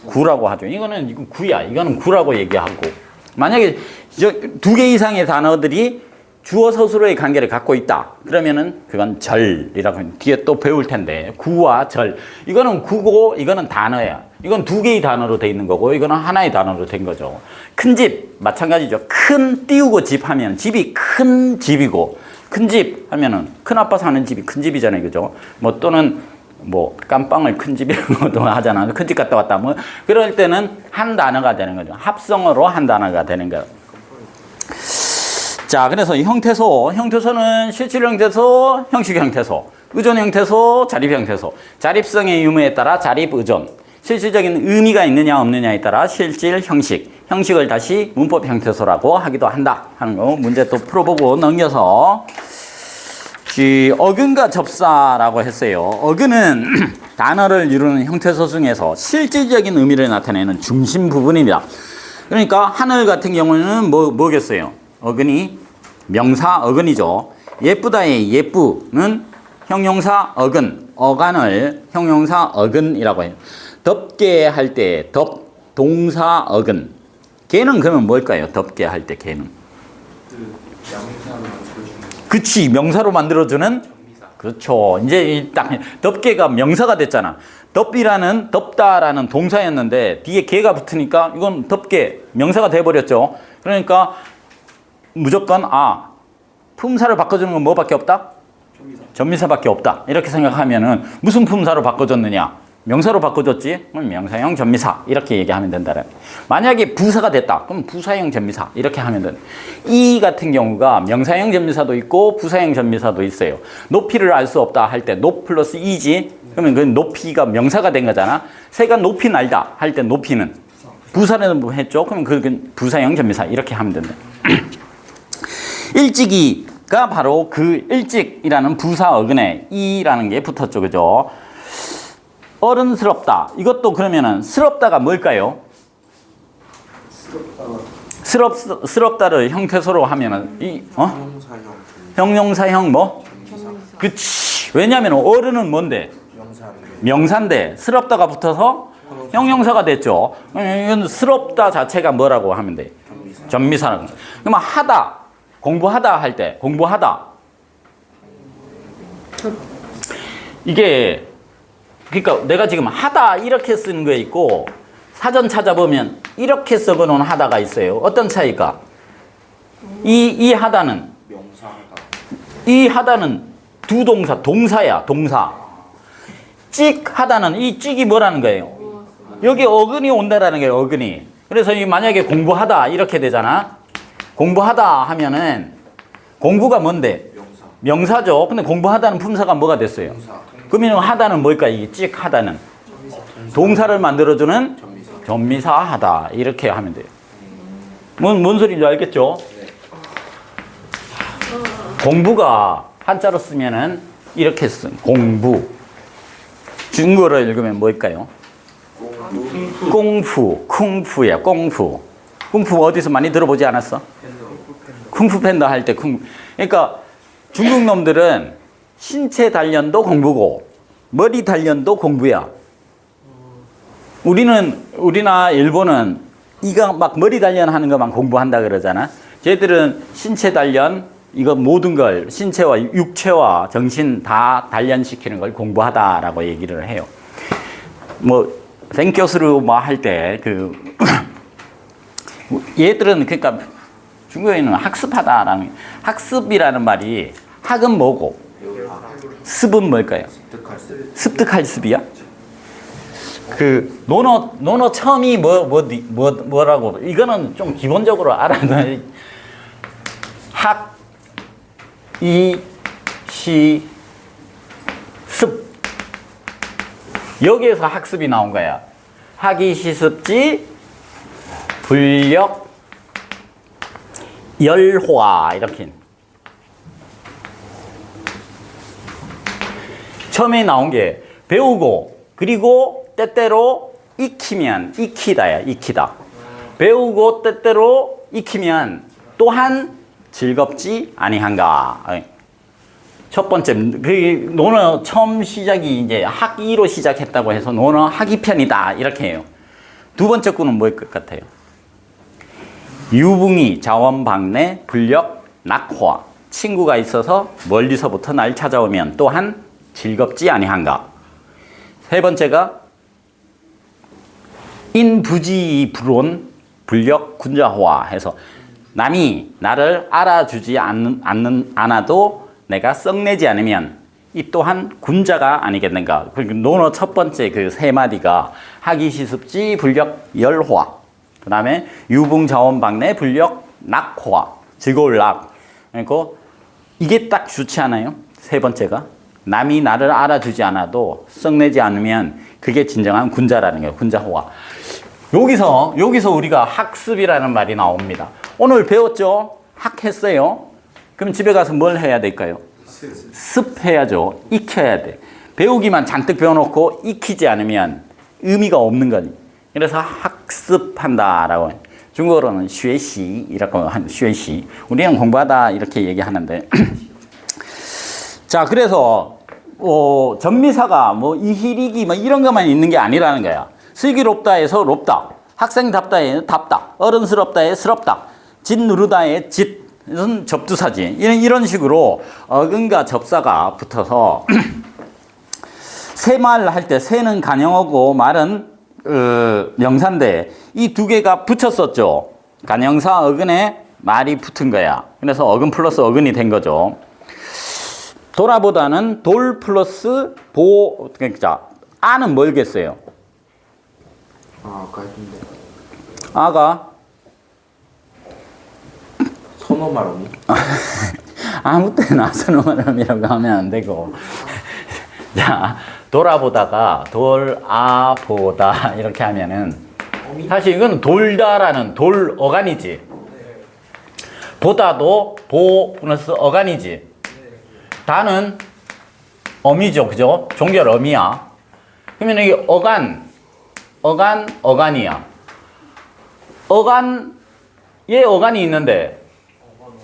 구라고 하죠. 이건 구야. 이거는 구라고 얘기하고. 만약에 두 개 이상의 단어들이 주어 서술어의 관계를 갖고 있다. 그러면은 그건 절이라고 뒤에 또 배울 텐데 구와 절. 이거는 구고 이거는 단어야. 이건 두 개의 단어로 돼 있는 거고 이거는 하나의 단어로 된 거죠. 큰 집 마찬가지죠. 큰 띄우고 집 하면 집이 큰 집이고 큰 집 하면은 큰 아빠 사는 집이 큰 집이잖아요. 그죠? 뭐 또는 뭐 깜빵을 큰 집이라고도 하잖아. 큰 집 갔다 왔다. 뭐 그럴 때는 한 단어가 되는 거죠. 합성어로 한 단어가 되는 거예요. 자, 그래서 이 형태소는 실질 형태소, 형식 형태소, 의존 형태소, 자립 형태소. 자립성의 유무에 따라 자립 의존. 실질적인 의미가 있느냐 없느냐에 따라 실질 형식. 형식을 다시 문법 형태소라고 하기도 한다 하는 거 문제 또 풀어보고 넘겨서 어근과 접사라고 했어요. 어근은 단어를 이루는 형태소 중에서 실질적인 의미를 나타내는 중심 부분입니다. 그러니까 하늘 같은 경우는 뭐겠어요? 어근이 명사 어근이죠. 예쁘다의 예쁘는 형용사 어근, 어간을 형용사 어근이라고 해요. 덥게 할 때 덥, 동사 어근. 걔는 그러면 뭘까요? 덥게 할 때 걔는. 명사로 만들어주는 그치, 명사로 만들어주는. 그렇죠. 이제 딱 덥게가 명사가 됐잖아. 덥다라는 동사였는데 뒤에 개가 붙으니까 이건 덥게 명사가 돼버렸죠. 그러니까 무조건 품사를 바꿔주는 건 뭐밖에 없다? 전미사밖에 없다. 이렇게 생각하면은 무슨 품사로 바꿔줬느냐? 명사로 바꿔줬지? 그럼 명사형 전미사 이렇게 얘기하면 된다. 만약에 부사가 됐다. 그럼 부사형 전미사 이렇게 하면 된다. 이 같은 경우가 명사형 전미사도 있고 부사형 전미사도 있어요. 높이를 알 수 없다 할 때 높 플러스 이지. 그러면 그 높이가 명사가 된 거잖아. 새가 높이 날다 할 때 높이는 부사는 뭐 했죠? 그러면 그 부사형 전미사 이렇게 하면 된다. 일찍이가 바로 그 일찍이라는 부사 어근에 이라는 게 붙었죠. 그죠? 어른스럽다. 이것도 그러면은 스럽다가 뭘까요? 스럽다를 형태소로 하면은 형용사형 뭐? 그치. 왜냐면 어른은 뭔데? 명사인데 스럽다가 붙어서 형용사가 됐죠. 이건 스럽다 자체가 뭐라고 하면 돼? 전미사라고. 그러면 하다. 공부하다 할 때 공부하다. 이게 그러니까 내가 지금 하다 이렇게 쓰는 거 있고 사전 찾아보면 이렇게 써놓은 하다가 있어요. 어떤 차이가? 이 하다는 이 하다는 두 동사야. 동사. 찍 하다는 이 찍이 뭐라는 거예요? 여기 어근이 온다라는 거예요. 어근이. 그래서 만약에 공부하다 이렇게 되잖아. 공부하다 하면은 공부가 뭔데? 명사죠. 근데 공부하다는 품사가 뭐가 됐어요? 그러면 하다는 뭘까? 이 찍 하다는 동사를 만들어주는 전미사 하다 이렇게 하면 돼요. 뭔 소리인지 알겠죠? 공부가 한자로 쓰면은 이렇게 쓴 공부. 중국어로 읽으면 뭘까요? 쿵푸야. 쿵푸 어디서 많이 들어보지 않았어? 쿵푸 팬더 할 때 그러니까 중국 놈들은 신체 단련도 공부고 머리 단련도 공부야. 우리나 일본은 이거 막 머리 단련하는 것만 공부한다 그러잖아. 쟤들은 신체 단련 이거 모든 걸 신체와 육체와 정신 다 단련시키는 걸 공부하다라고 얘기를 해요. 뭐 생교수로 뭐 할 때 얘들은 그러니까 중국에는 학습하다라는 학습이라는 말이 학은 뭐고 습은 뭘까요? 습득할 습. 습득할 습이야? 그 논어 처음이 뭐라고? 이거는 좀 기본적으로 알아야 학, 이, 시, 습. 여기에서 학습이 나온 거야. 학이, 시, 습지, 불력, 열화 이렇게. 처음에 나온 게 배우고 그리고 때때로 익히다야. 익히다. 배우고 때때로 익히면 또한 즐겁지 아니한가. 첫 번째 그 논어 처음 시작이 이제 학이로 시작했다고 해서 논어 학이 편이다 이렇게 해요. 두 번째 구는 뭐일 것 같아요? 유붕이 자원방내 불력 낙화. 친구가 있어서 멀리서부터 날 찾아오면 또한 즐겁지 아니한가. 세 번째가 인부지 불온 불력 군자화 해서 남이 나를 알아주지 않아도 내가 썩내지 않으면 이 또한 군자가 아니겠는가. 그리고 논어 첫 번째 그 세 마디가 학이시습지 불력 열화, 그 다음에 유붕자원방내 불력 낙화, 즐거울 낙. 그리고 이게 딱 좋지 않아요? 세 번째가 남이 나를 알아주지 않아도 썩내지 않으면 그게 진정한 군자라는 거예요. 군자호화. 여기서 우리가 학습이라는 말이 나옵니다. 오늘 배웠죠? 학했어요. 그럼 집에 가서 뭘 해야 될까요? 습해야죠. 익혀야 돼. 배우기만 잔뜩 배워놓고 익히지 않으면 의미가 없는 거지. 그래서 학습한다라고. 중국어로는 学习 이라고 한 学习. 우리는 공부하다 이렇게 얘기하는데. 자, 그래서 전미사가 뭐 이희리기 뭐 이런 것만 있는 게 아니라는 거야. 슬기롭다에서 롭다, 학생답다에 답다, 어른스럽다에 스럽다, 짓누르다에 짓. 이건 접두사지. 이런 식으로 어근과 접사가 붙어서 새 말 할 때 새는 간형어고 말은 명사인데 이 두 개가 붙였었죠. 간형사 어근에 말이 붙은 거야. 그래서 어근 플러스 어근이 된 거죠. 돌아보다는 돌 플러스 보. 그러니까 아는 뭘겠어요? 아까 했는데 아가 선어말음이. 아무 때나 선어말음이라고 하면 안 되고. 자, 돌아보다가 돌아보다 이렇게 하면은 사실 이건 돌다라는 돌 어간이지. 보다도 보 플러스 어간이지. 다는 어미죠, 그죠? 종결 어미야. 그러면 이게 어간이야. 얘 어간이 있는데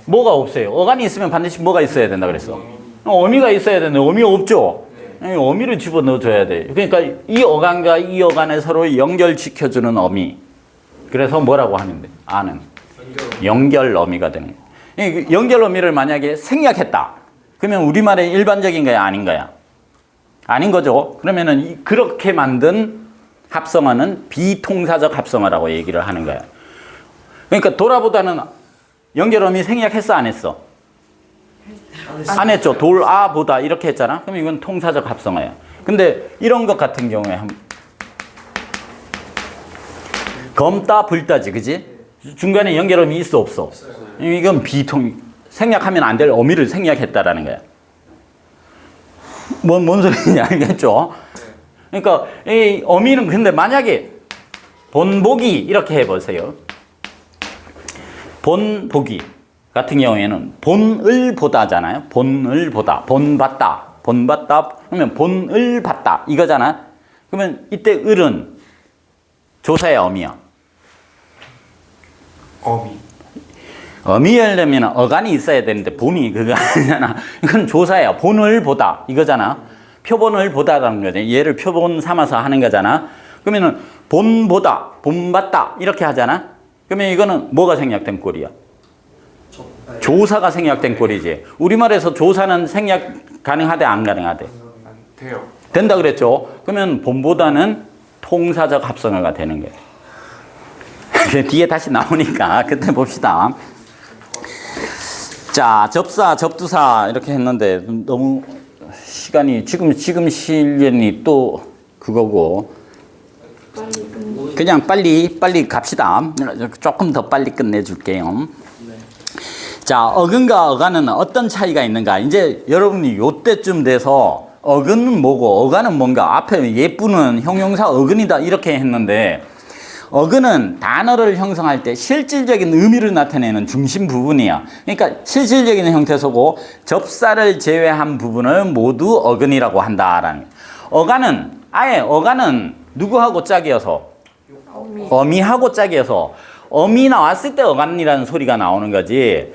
뭐가 없어요? 어간이 있으면 반드시 뭐가 있어야 된다 그랬어. 어미가 있어야 되는데 어미가 없죠. 어미를 집어 넣어줘야 돼. 그러니까 이 어간과 이 어간을 서로 연결시켜주는 어미. 그래서 뭐라고 하면 돼? 아는 연결 어미가 되는 거야. 연결 어미를 만약에 생략했다. 그러면 우리말의 일반적인 거야, 아닌 거야? 아닌 거죠. 그러면은 그렇게 만든 합성어는 비통사적 합성어라고 얘기를 하는 거야. 그러니까 돌아보다는 연결어미 생략했어, 안 했어? 안 했죠. 돌아보다 이렇게 했잖아. 그럼 이건 통사적 합성어야. 근데 이런 것 같은 경우에 검다 불다지, 그지? 중간에 연결어미 있어, 없어? 이건 생략하면 안 될 어미를 생략했다라는 거야. 뭔 소리인지 알겠죠? 그러니까 이 어미는 근데 만약에 본보기 이렇게 해보세요. 본보기 같은 경우에는 본을 보다잖아요. 본을 보다, 본봤다 그러면 본을 봤다 이거잖아. 그러면 이때 을은 조사야, 어미야? 어미하려면 어간이 있어야 되는데 본이 그거 아니잖아. 이건 조사야. 본을 보다 이거잖아. 표본을 보다라는 거지. 얘를 표본 삼아서 하는 거잖아. 그러면은 본보다, 본봤다 이렇게 하잖아. 그러면 이거는 뭐가 생략된 꼴이야? 조사가 생략된 꼴이지. 우리말에서 조사는 생략 가능하대, 안 가능하대? 돼요. 된다 그랬죠. 그러면 본보다는 통사적 합성어가 되는 거예요. 뒤에 다시 나오니까 그때 봅시다. 자, 접사, 접두사 이렇게 했는데 너무 시간이 지금 시간이 또 그거고 그냥 빨리 갑시다. 조금 더 빨리 끝내줄게요. 자, 어근과 어간은 어떤 차이가 있는가? 이제 여러분이 요때쯤 돼서 어근은 뭐고 어간은 뭔가 앞에 예쁘는 형용사 어근이다 이렇게 했는데 어근은 단어를 형성할 때 실질적인 의미를 나타내는 중심 부분이야. 그러니까 실질적인 형태소고 접사를 제외한 부분을 모두 어근이라고 한다라는 거야. 어간은 누구하고 짝이어서 어미하고 짝이어서 어미 나왔을 때 어간이라는 소리가 나오는 거지.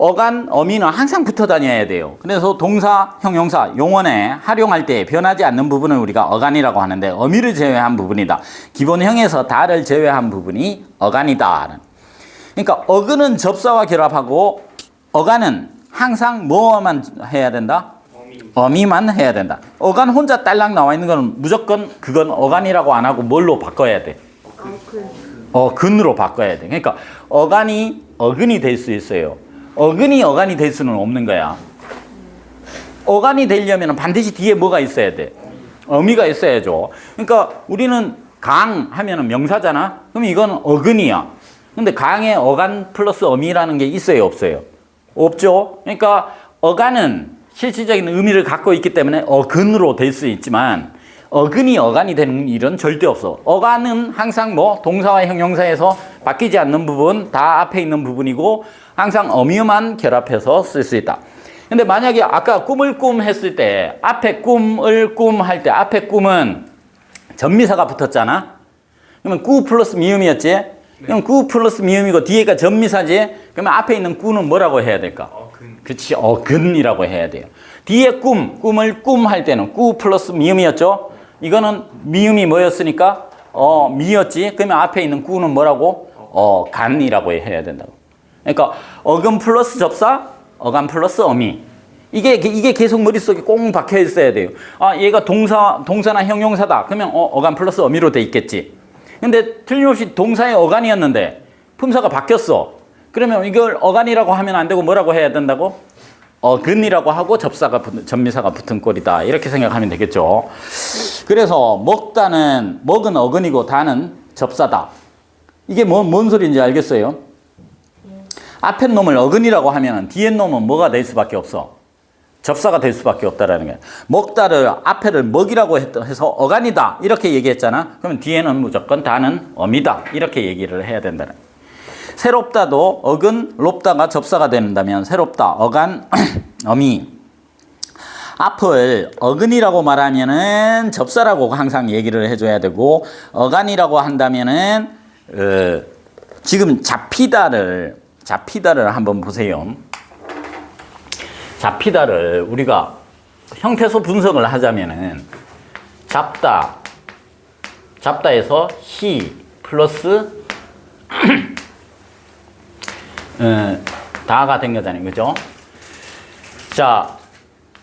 어미는 항상 붙어 다녀야 돼요. 그래서 동사, 형용사, 용언에 활용할 때 변하지 않는 부분을 우리가 어간이라고 하는데 어미를 제외한 부분이다. 기본형에서 다를 제외한 부분이 어간이다. 그러니까 어근은 접사와 결합하고 어간은 항상 뭐만 해야 된다? 어미만 해야 된다. 어간 혼자 딸랑 나와 있는 건 무조건 그건 어간이라고 안 하고 뭘로 바꿔야 돼? 근으로 바꿔야 돼. 그러니까 어간이 어근이 될 수 있어요. 어근이 어간이 될 수는 없는 거야. 어간이 되려면 반드시 뒤에 뭐가 있어야 돼? 어미가 있어야죠. 그러니까 우리는 강 하면은 명사잖아? 그럼 이건 어근이야. 근데 강에 어간 플러스 어미라는 게 있어요, 없어요? 없죠? 그러니까 어간은 실질적인 의미를 갖고 있기 때문에 어근으로 될 수 있지만 어근이 어간이 되는 일은 절대 없어. 어간은 항상 동사와 형용사에서 바뀌지 않는 부분, 다 앞에 있는 부분이고 항상 어미만 결합해서 쓸 수 있다. 근데 만약에 아까 꿈을 꿈 했을 때 앞에 꿈을 꿈 할 때 앞에 꿈은 전미사가 붙었잖아. 그러면 꾸 플러스 미음이었지? 그럼 꾸 플러스 미음이고 뒤에가 전미사지? 그러면 앞에 있는 꾸는 뭐라고 해야 될까? 그치, 어근이라고 해야 돼요. 뒤에 꿈을 꿈 할 때는 꾸 플러스 미음이었죠? 이거는 미음이 뭐였으니까? 미였지? 그러면 앞에 있는 꾸는 뭐라고? 간이라고 해야 된다고. 그러니까 어근 플러스 접사, 어간 플러스 어미. 이게 계속 머릿속에 꽁 박혀 있어야 돼요. 얘가 동사나 형용사다. 그러면 어간 플러스 어미로 돼 있겠지. 근데 틀림없이 동사의 어간이었는데 품사가 바뀌었어. 그러면 이걸 어간이라고 하면 안 되고 뭐라고 해야 된다고? 어근이라고 하고 전미사가 붙은 꼴이다. 이렇게 생각하면 되겠죠. 그래서 먹은 어근이고 다는 접사다. 이게 뭔 소리인지 알겠어요? 앞에 놈을 어근이라고 하면 뒤에 놈은 뭐가 될 수밖에 없어? 접사가 될 수밖에 없다라는 거야. 먹다를 앞에를 먹이라고 해서 어간이다 이렇게 얘기했잖아. 그러면 뒤에는 무조건 다는 어미다 이렇게 얘기를 해야 된다는 거야. 새롭다도 어근, 롭다가 접사가 된다면 새롭다, 어간, 어미. 앞을 어근이라고 말하면은 접사라고 항상 얘기를 해줘야 되고 어간이라고 한다면은 지금 잡히다를 한번 보세요. 잡히다를 우리가 형태소 분석을 하자면은 잡다에서 히 플러스 다가 된 거잖아요. 그죠? 자,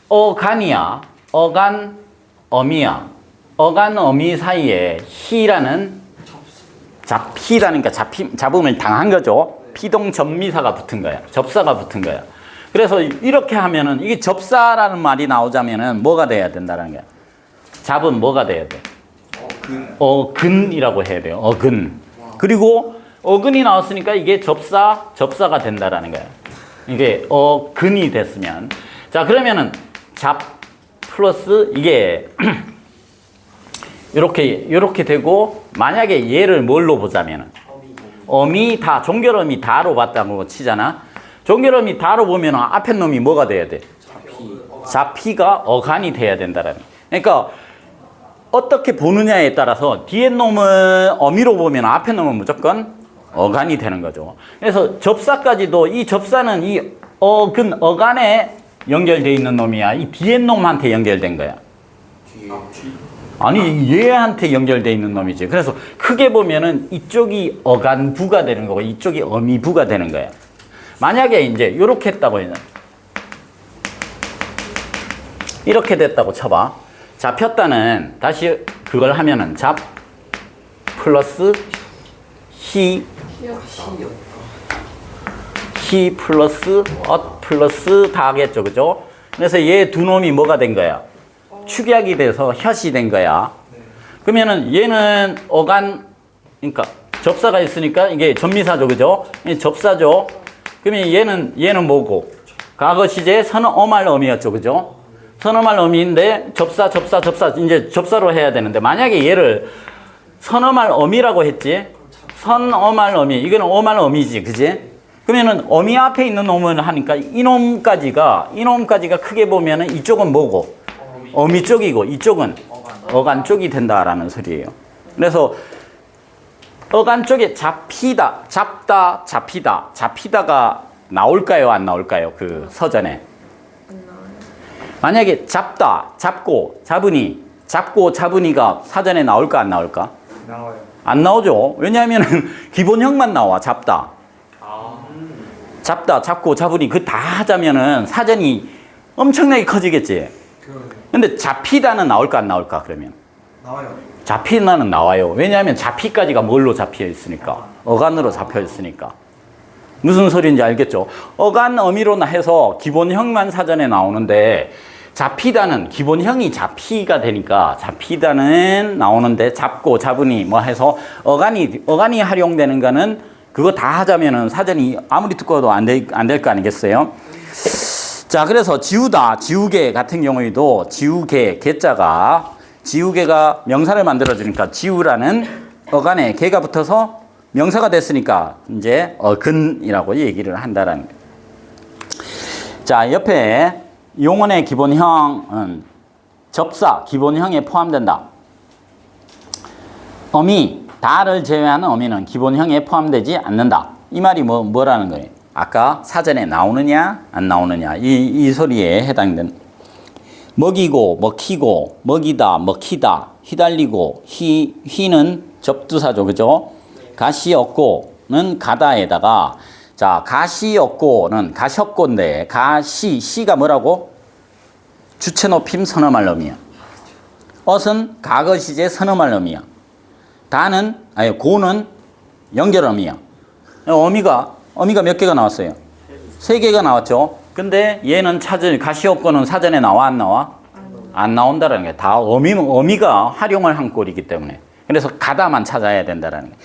어간이야. 어간 어미야. 어간 어미 사이에 히라는 잡히다니까 잡음을 당한 거죠. 피동 전미사가 붙은 거야. 접사가 붙은 거야. 그래서 이렇게 하면은 이게 접사라는 말이 나오자면은 뭐가 돼야 된다는 거야. 잡은 뭐가 돼야 돼? 어근이라고 해야 돼요. 어근. 그리고 어근이 나왔으니까 이게 접사가 된다라는 거야. 이게 어근이 됐으면. 자, 그러면은 잡 플러스 이게 요렇게 되고 만약에 얘를 뭘로 보자면은 어미 다, 종결어미 다로 봤다고 치잖아. 종결어미 다로 보면 앞에 놈이 뭐가 돼야 돼? 잡히가 어간이 돼야 된다라는. 그러니까 어떻게 보느냐에 따라서 뒤에 놈은 어미로 보면 앞에 놈은 무조건 어간이 되는 거죠. 그래서 접사까지도 이 접사는 이 어간에 연결되어 있는 놈이야. 이 뒤에 놈한테 연결된 거야. 아니 얘한테 연결되어 있는 놈이지. 그래서 크게 보면은 이쪽이 어간부가 되는 거고 이쪽이 어미부가 되는 거야. 만약에 이제 이렇게 했다고 했나? 이렇게 됐다고 쳐봐. 잡혔다는 다시 그걸 하면은 잡 플러스 히 플러스 엇 플러스 다 하겠죠. 그죠? 그래서 얘 두 놈이 뭐가 된 거야? 축약이 돼서 혓이 된 거야. 그러면은 얘는 어간, 그러니까 접사가 있으니까 이게 전미사죠, 그죠? 이 접사죠. 그러면 얘는 뭐고? 과거 시제의 선어말 어미였죠, 그죠? 선어말 어미인데 접사 이제 접사로 해야 되는데 만약에 얘를 선어말 어미라고 했지? 선어말 어미, 이거는 어말 어미지, 그지? 그러면은 어미 앞에 있는 놈을 하니까 이놈까지가 크게 보면은 이쪽은 뭐고? 어미 쪽이고 이쪽은 어간 쪽이 된다라는 소리예요. 그래서 어간 쪽에 잡히다, 잡다, 잡히다가 나올까요, 안 나올까요? 그 서전에. 만약에 잡다, 잡고, 잡으니가 사전에 나올까, 안 나올까? 나와요. 안 나오죠. 왜냐하면은 기본형만 나와, 잡다. 잡다, 잡고, 잡으니 그 다 하자면은 사전이 엄청나게 커지겠지. 근데 잡히다는 나올까, 안 나올까, 그러면? 나와요. 잡히다는 나와요. 왜냐하면 잡히까지가 뭘로 잡혀 있으니까. 어간으로 잡혀 있으니까. 무슨 소리인지 알겠죠? 어간 어미로 해서 기본형만 사전에 나오는데 잡히다는 기본형이 잡히가 되니까 잡히다는 나오는데 잡고 잡으니 뭐 해서 어간이 활용되는 거는 그거 다 하자면은 사전이 아무리 두꺼워도 안 될 거 아니겠어요? 자, 그래서 지우다, 지우개 같은 경우에도 지우개가 명사를 만들어주니까 지우라는 어간에 개가 붙어서 명사가 됐으니까 이제 어근이라고 얘기를 한다라는 거예요. 자, 옆에 용언의 기본형은 접사, 기본형에 포함된다. 어미, 다를 제외하는 어미는 기본형에 포함되지 않는다. 이 말이 뭐라는 거예요? 아까 사전에 나오느냐, 안 나오느냐. 이 소리에 해당된. 먹이고, 먹히고, 먹이다, 먹히다, 휘달리고, 휘는 접두사죠. 그죠? 가시 없고는 가다에다가, 자, 가시 없고는 가셨고인데, 시가 뭐라고? 주체 높임 선어말 어미야. 엇은 과거 시제 선어말 어미야. 고는 연결 어미야. 어미가 몇 개가 나왔어요? 3개가 나왔죠. 근데 얘는 가시 없고는 사전에 나와, 안 나와? 안 나온다라는 게 다 어미가 활용을 한 꼴이기 때문에. 그래서 가다만 찾아야 된다라는 게.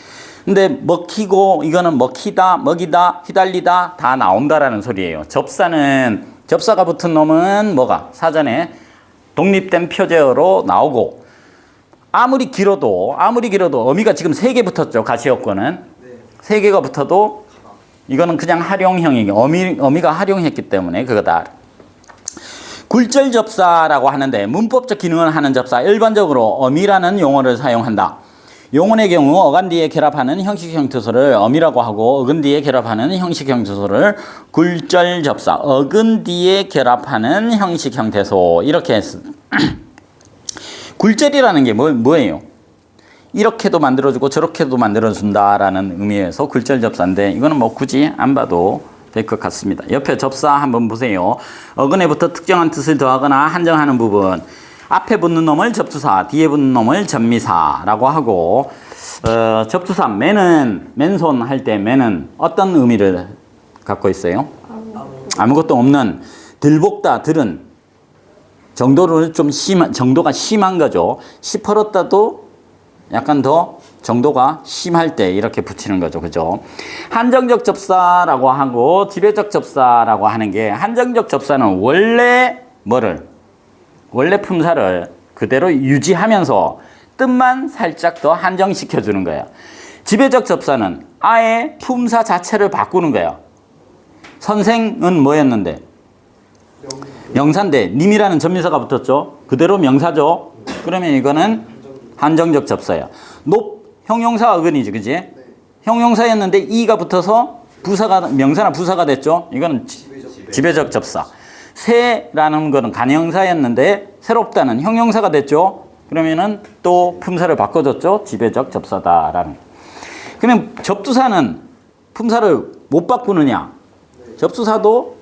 근데 먹히고 이거는 먹히다, 먹이다, 휘달리다 다 나온다라는 소리예요. 접사가 붙은 놈은 뭐가? 사전에 독립된 표제어로 나오고 아무리 길어도 어미가 지금 3개 붙었죠. 가시어권은. 3개가 붙어도 이거는 그냥 활용형이고 어미가 활용했기 때문에 그거다. 굴절 접사라고 하는데 문법적 기능을 하는 접사 일반적으로 어미라는 용어를 사용한다. 용언의 경우 어간 뒤에 결합하는 형식형 투소를 어미라고 하고 어근 뒤에 결합하는 형식형 투소를 굴절 접사, 어근 뒤에 결합하는 형식형 대소 이렇게 했습니다. 굴절이라는 게 뭐예요? 이렇게도 만들어주고 저렇게도 만들어준다라는 의미에서 굴절 접사인데 이거는 뭐 굳이 안 봐도 될 것 같습니다. 옆에 접사 한번 보세요. 어근에 붙어 특정한 뜻을 더하거나 한정하는 부분. 앞에 붙는 놈을 접두사, 뒤에 붙는 놈을 전미사라고 하고 접두사 맨손 할 때 맨은 어떤 의미를 갖고 있어요? 아무것도 없는 들볶다, 들은 정도가 심한 거죠. 시퍼렇다도 약간 더 정도가 심할 때 이렇게 붙이는 거죠. 그죠? 한정적 접사라고 하고 지배적 접사라고 하는 게 한정적 접사는 원래 품사를 그대로 유지하면서 뜻만 살짝 더 한정시켜 주는 거예요. 지배적 접사는 아예 품사 자체를 바꾸는 거예요. 선생은 뭐였는데? 명사인데 님이라는 전미사가 붙었죠. 그대로 명사죠. 그러면 이거는 한정적 접사예요. 형용사 어근이지, 그지? 형용사였는데 이가 붙어서 명사나 부사가 됐죠. 이거는 지배적 접사. 새라는 거는 간형사였는데 새롭다는 형용사가 됐죠. 그러면은 또 품사를 바꿔줬죠. 지배적 접사다라는. 그러면 접두사는 품사를 못 바꾸느냐? 접두사도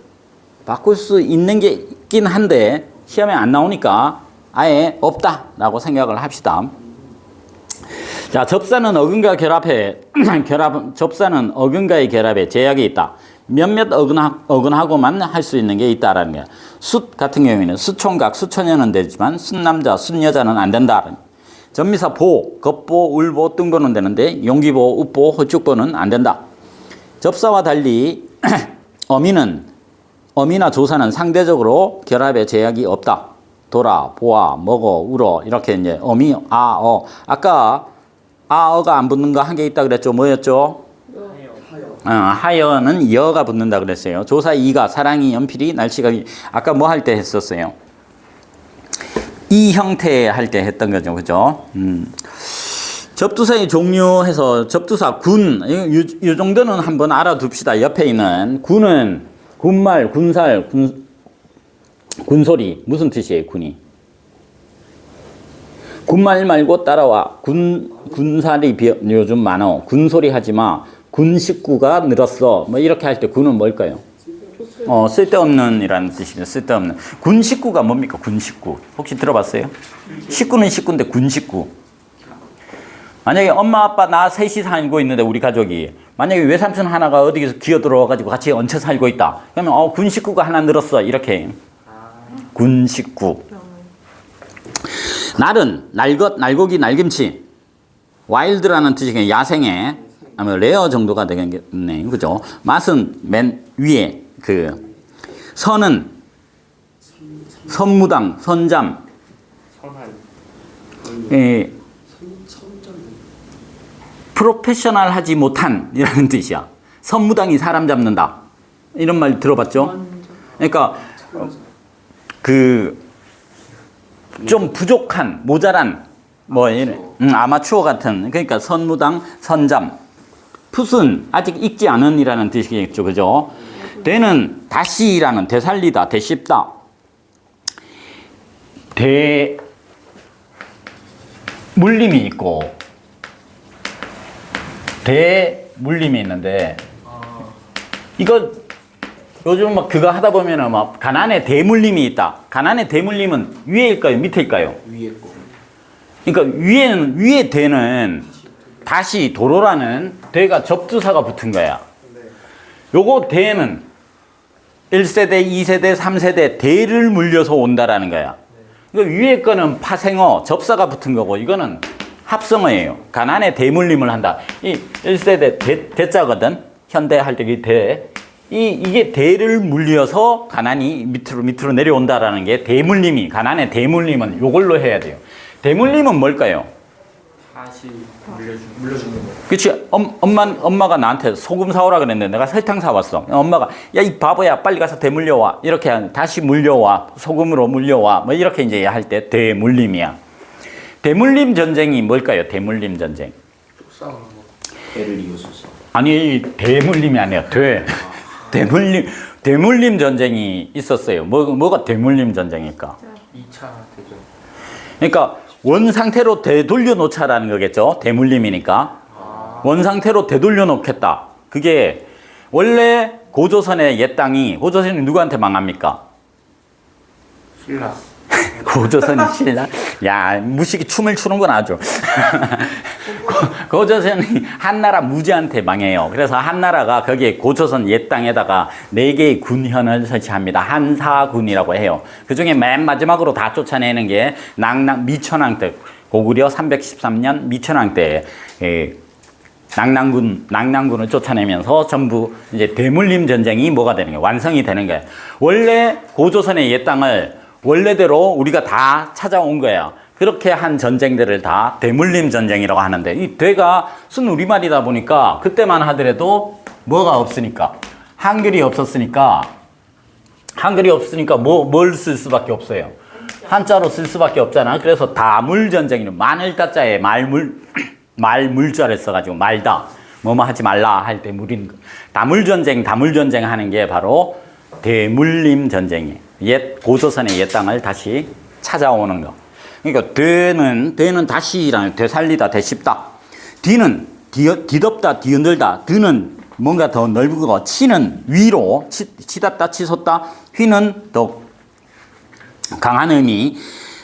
바꿀 수 있는 게 있긴 한데 시험에 안 나오니까 아예 없다라고 생각을 합시다. 자, 접사는 어근과 접사는 어근과의 결합에 제약이 있다. 몇몇 어근하고만 할 수 있는 게 있다라는 거야. 숫 같은 경우에는 수총각, 수처녀는 되지만 숫남자, 숫여자는 안 된다. 전미사 보, 겉보, 울보, 뜬보는 되는데 용기보, 웃보, 호축보는 안 된다. 접사와 달리 어미나 조사는 상대적으로 결합에 제약이 없다. 돌아, 보아, 먹어, 울어 이렇게 이제 어미, 아, 어. 아까 아, 어가 안 붙는 거 한 개 있다 그랬죠. 뭐였죠? 하여는 여가 붙는다 그랬어요. 조사 이가, 사랑이, 연필이, 날씨가 아까 뭐 할 때 했었어요? 이 형태 할 때 했던 거죠. 그죠? 접두사의 종류해서 접두사 군, 이 정도는 한번 알아둡시다. 옆에 있는 군은 군말, 군살, 군소리 무슨 뜻이에요? 군이 군말 말고 따라와. 군살이 요즘 많어. 군소리 하지 마. 군 식구가 늘었어. 뭐 이렇게 할 때 군은 뭘까요? 쓸데없는 이라는 뜻입니다. 쓸데없는. 군 식구가 뭡니까? 군 식구. 혹시 들어봤어요? 식구는 식구인데 군 식구. 만약에 엄마, 아빠, 나 셋이 살고 있는데 우리 가족이 만약에 외삼촌 하나가 어디서 기어 들어와가지고 같이 얹혀 살고 있다. 그러면 군 식구가 하나 늘었어. 이렇게. 군 식구. 날은 날것, 날고기, 날김치. 와일드라는 뜻이 야생의 아마 레어 정도가 되겠네. 그죠? 맛은 맨 위에 선은 선무당, 선잠. 프로페셔널 하지 못한 이라는 뜻이야. 선무당이 사람 잡는다. 이런 말 들어봤죠? 그러니까 좀 부족한, 모자란 아마추어 같은, 그러니까 선무당, 선잠. 풋은 아직 익지 않은 이라는 뜻이겠죠. 그죠? 되는 다시라는 되살리다, 되씹다. 대물림이 있고 대물림이 있는데 이거 요즘 막 그거 하다 보면은 막 가난에 대물림이 있다. 가난에 대물림은 위에일까요? 밑에일까요? 위에 거. 그러니까 위에 대는 다시 도로라는 대가 접두사가 붙은 거야. 요거 대는 1세대, 2세대, 3세대 대를 물려서 온다라는 거야. 이거 위에 거는 파생어, 접사가 붙은 거고 이거는 합성어예요. 가난에 대물림을 한다. 이 1세대 대자거든. 현대 할 때 이 대. 이게 대를 물려서 가난이 밑으로 내려온다라는 게 대물림이, 가난의 대물림은 요걸로 해야 돼요. 대물림은 뭘까요? 다시 물려주는 거. 그치. 엄마가 나한테 소금 사오라 그랬는데 내가 설탕 사왔어. 엄마가 야, 이 바보야, 빨리 가서 대물려와. 이렇게 다시 물려와. 소금으로 물려와. 뭐 이렇게 이제 할 때 대물림이야. 대물림 전쟁이 뭘까요? 대물림 전쟁. 싸우는 거. 대를 이어서서. 아니, 대물림이 아니야. 대물림 전쟁이 있었어요. 뭐가 대물림 전쟁일까? 2차 대전. 그러니까 원 상태로 되돌려 놓자라는 거겠죠. 대물림이니까. 원 상태로 되돌려 놓겠다. 그게 원래 고조선의 옛 땅이, 고조선이 누구한테 망합니까? 신라. 고조선이 신라? 야, 무식이 춤을 추는구나 아주. 고조선이 한나라 무지한테 망해요. 그래서 한나라가 거기에 고조선 옛 땅에다가 4개의 군현을 설치합니다. 한사군이라고 해요. 그 중에 맨 마지막으로 다 쫓아내는 게 미천왕 때, 고구려 313년 미천왕 때 낙랑군을 쫓아내면서 전부 이제 대물림 전쟁이 뭐가 되는 거예요? 완성이 되는 거예요. 원래 고조선의 옛 땅을 원래대로 우리가 다 찾아온 거야. 그렇게 한 전쟁들을 다 대물림 전쟁이라고 하는데, 이 대가 순 우리말이다 보니까 그때만 하더라도 뭐가 없으니까, 한글이 없으니까 뭘 쓸 수밖에 없어요. 한자로 쓸 수밖에 없잖아. 그래서 다물 전쟁이는 마늘 따자에 말물자를 써가지고 말다, 뭐뭐 하지 말라 할 때 물인 거. 다물 전쟁 하는 게 바로 대물림 전쟁이에요. 고조선의 옛 땅을 다시 찾아오는 거. 그러니까 되는 다시라는 되살리다, 되씹다. 뒤덮다, 뒤흔들다. 드는 뭔가 더 넓고, 치는 위로, 치닫다, 치솟다. 휘는 더 강한 의미.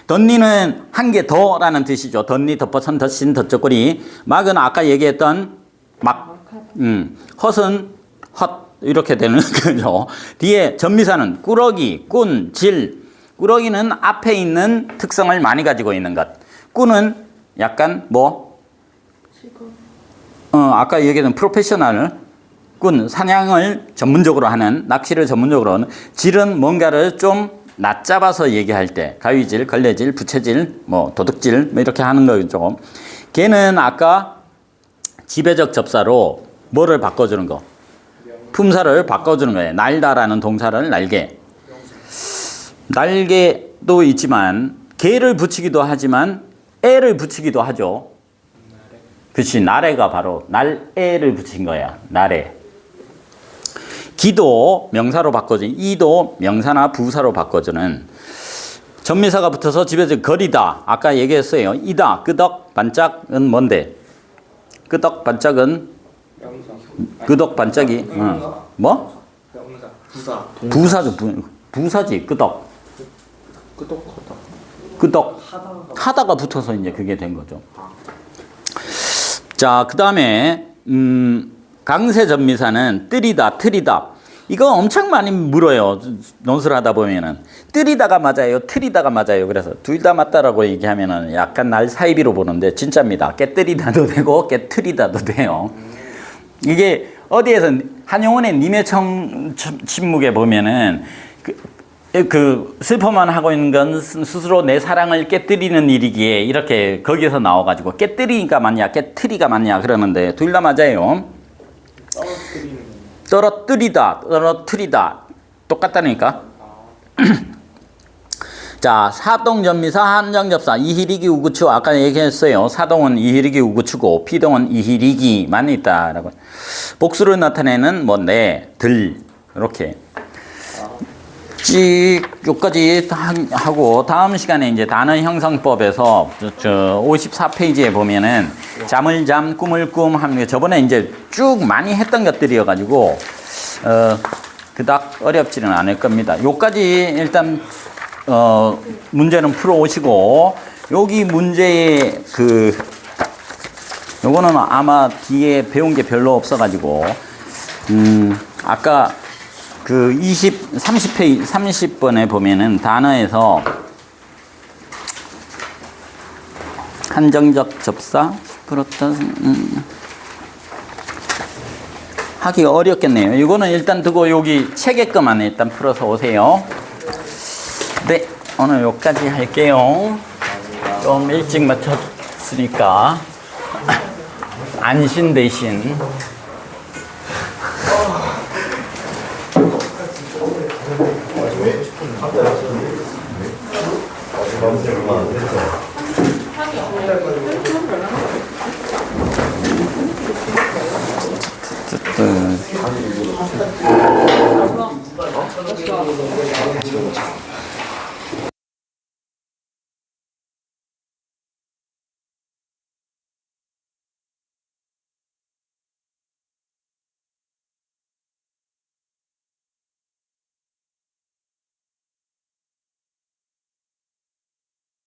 덧니는 한 개 더라는 뜻이죠. 덧니, 덧버선, 덧신, 덧적거리. 막은 아까 얘기했던 막. 헛은 헛. 이렇게 되는 거죠. 뒤에 전미사는 꾸러기, 꾼, 질. 꾸러기는 앞에 있는 특성을 많이 가지고 있는 것. 꾼은 약간 뭐? 아까 얘기했던 프로페셔널. 꾼, 사냥을 전문적으로 하는, 낚시를 전문적으로 하는. 질은 뭔가를 좀 낮잡아서 얘기할 때, 가위질, 걸레질, 부채질, 뭐 도둑질 뭐 이렇게 하는 거죠. 걔는 아까 지배적 접사로 뭐를 바꿔주는 거? 품사를 바꿔주는 거예요. 날다라는 동사를 날개. 날개도 있지만 개를 붙이기도 하지만 애를 붙이기도 하죠. 그렇지. 나래가 바로 날애를 붙인 거야. 나래. 기도 명사로 바꿔주는, 이도 명사나 부사로 바꿔주는, 전미사가 붙어서 집에서 거리다. 아까 얘기했어요. 이다. 끄덕 반짝은 뭔데? 끄덕 반짝은 끄덕 반짝이. 뭐? 부사. 부사죠. 부사지. 끄덕. 끄덕. 하다가 붙어서 이제 그게 된 거죠. 자, 그 다음에 강세 전미사는 뜨리다, 트리다. 이거 엄청 많이 물어요. 논술을 하다 보면은. 뜨리다가 맞아요, 트리다가 맞아요. 그래서 둘 다 맞다라고 얘기하면은 약간 날 사이비로 보는데 진짜입니다. 깨뜨리다도 되고 깨트리다도 돼요. 이게 어디에서 한용운의 님의 침묵에 보면은 그 슬퍼만 하고 있는 건 스스로 내 사랑을 깨뜨리는 일이기에 이렇게 거기에서 나와가지고 깨뜨리니까 맞냐, 깨트리가 맞냐 그러는데 둘 다 맞아요. 떨어뜨리다, 떨어뜨리다 똑같다니까. 자, 사동전미사, 한정접사, 이희리기, 우구추. 아까 얘기했어요. 사동은 이희리기, 우구추고 피동은 이희리기만 있다라고. 복수를 나타내는 뭐 내, 들 이렇게. 여기까지 하고 다음 시간에 이제 단어 형성법에서 54페이지에 보면은 잠을 잠, 꿈을 꿈 하는 게 저번에 이제 쭉 많이 했던 것들이어가지고 그닥 어렵지는 않을 겁니다. 요까지 일단 문제는 풀어 오시고 여기 문제의 요거는 아마 뒤에 배운 게 별로 없어가지고 아까 30번에 보면은 단어에서 한정적 접사, 풀었다, 하기가 어렵겠네요. 이거는 일단 두고 여기 책의 것만 일단 풀어서 오세요. 네, 오늘 여기까지 할게요. 좀 일찍 마쳤으니까 안신 대신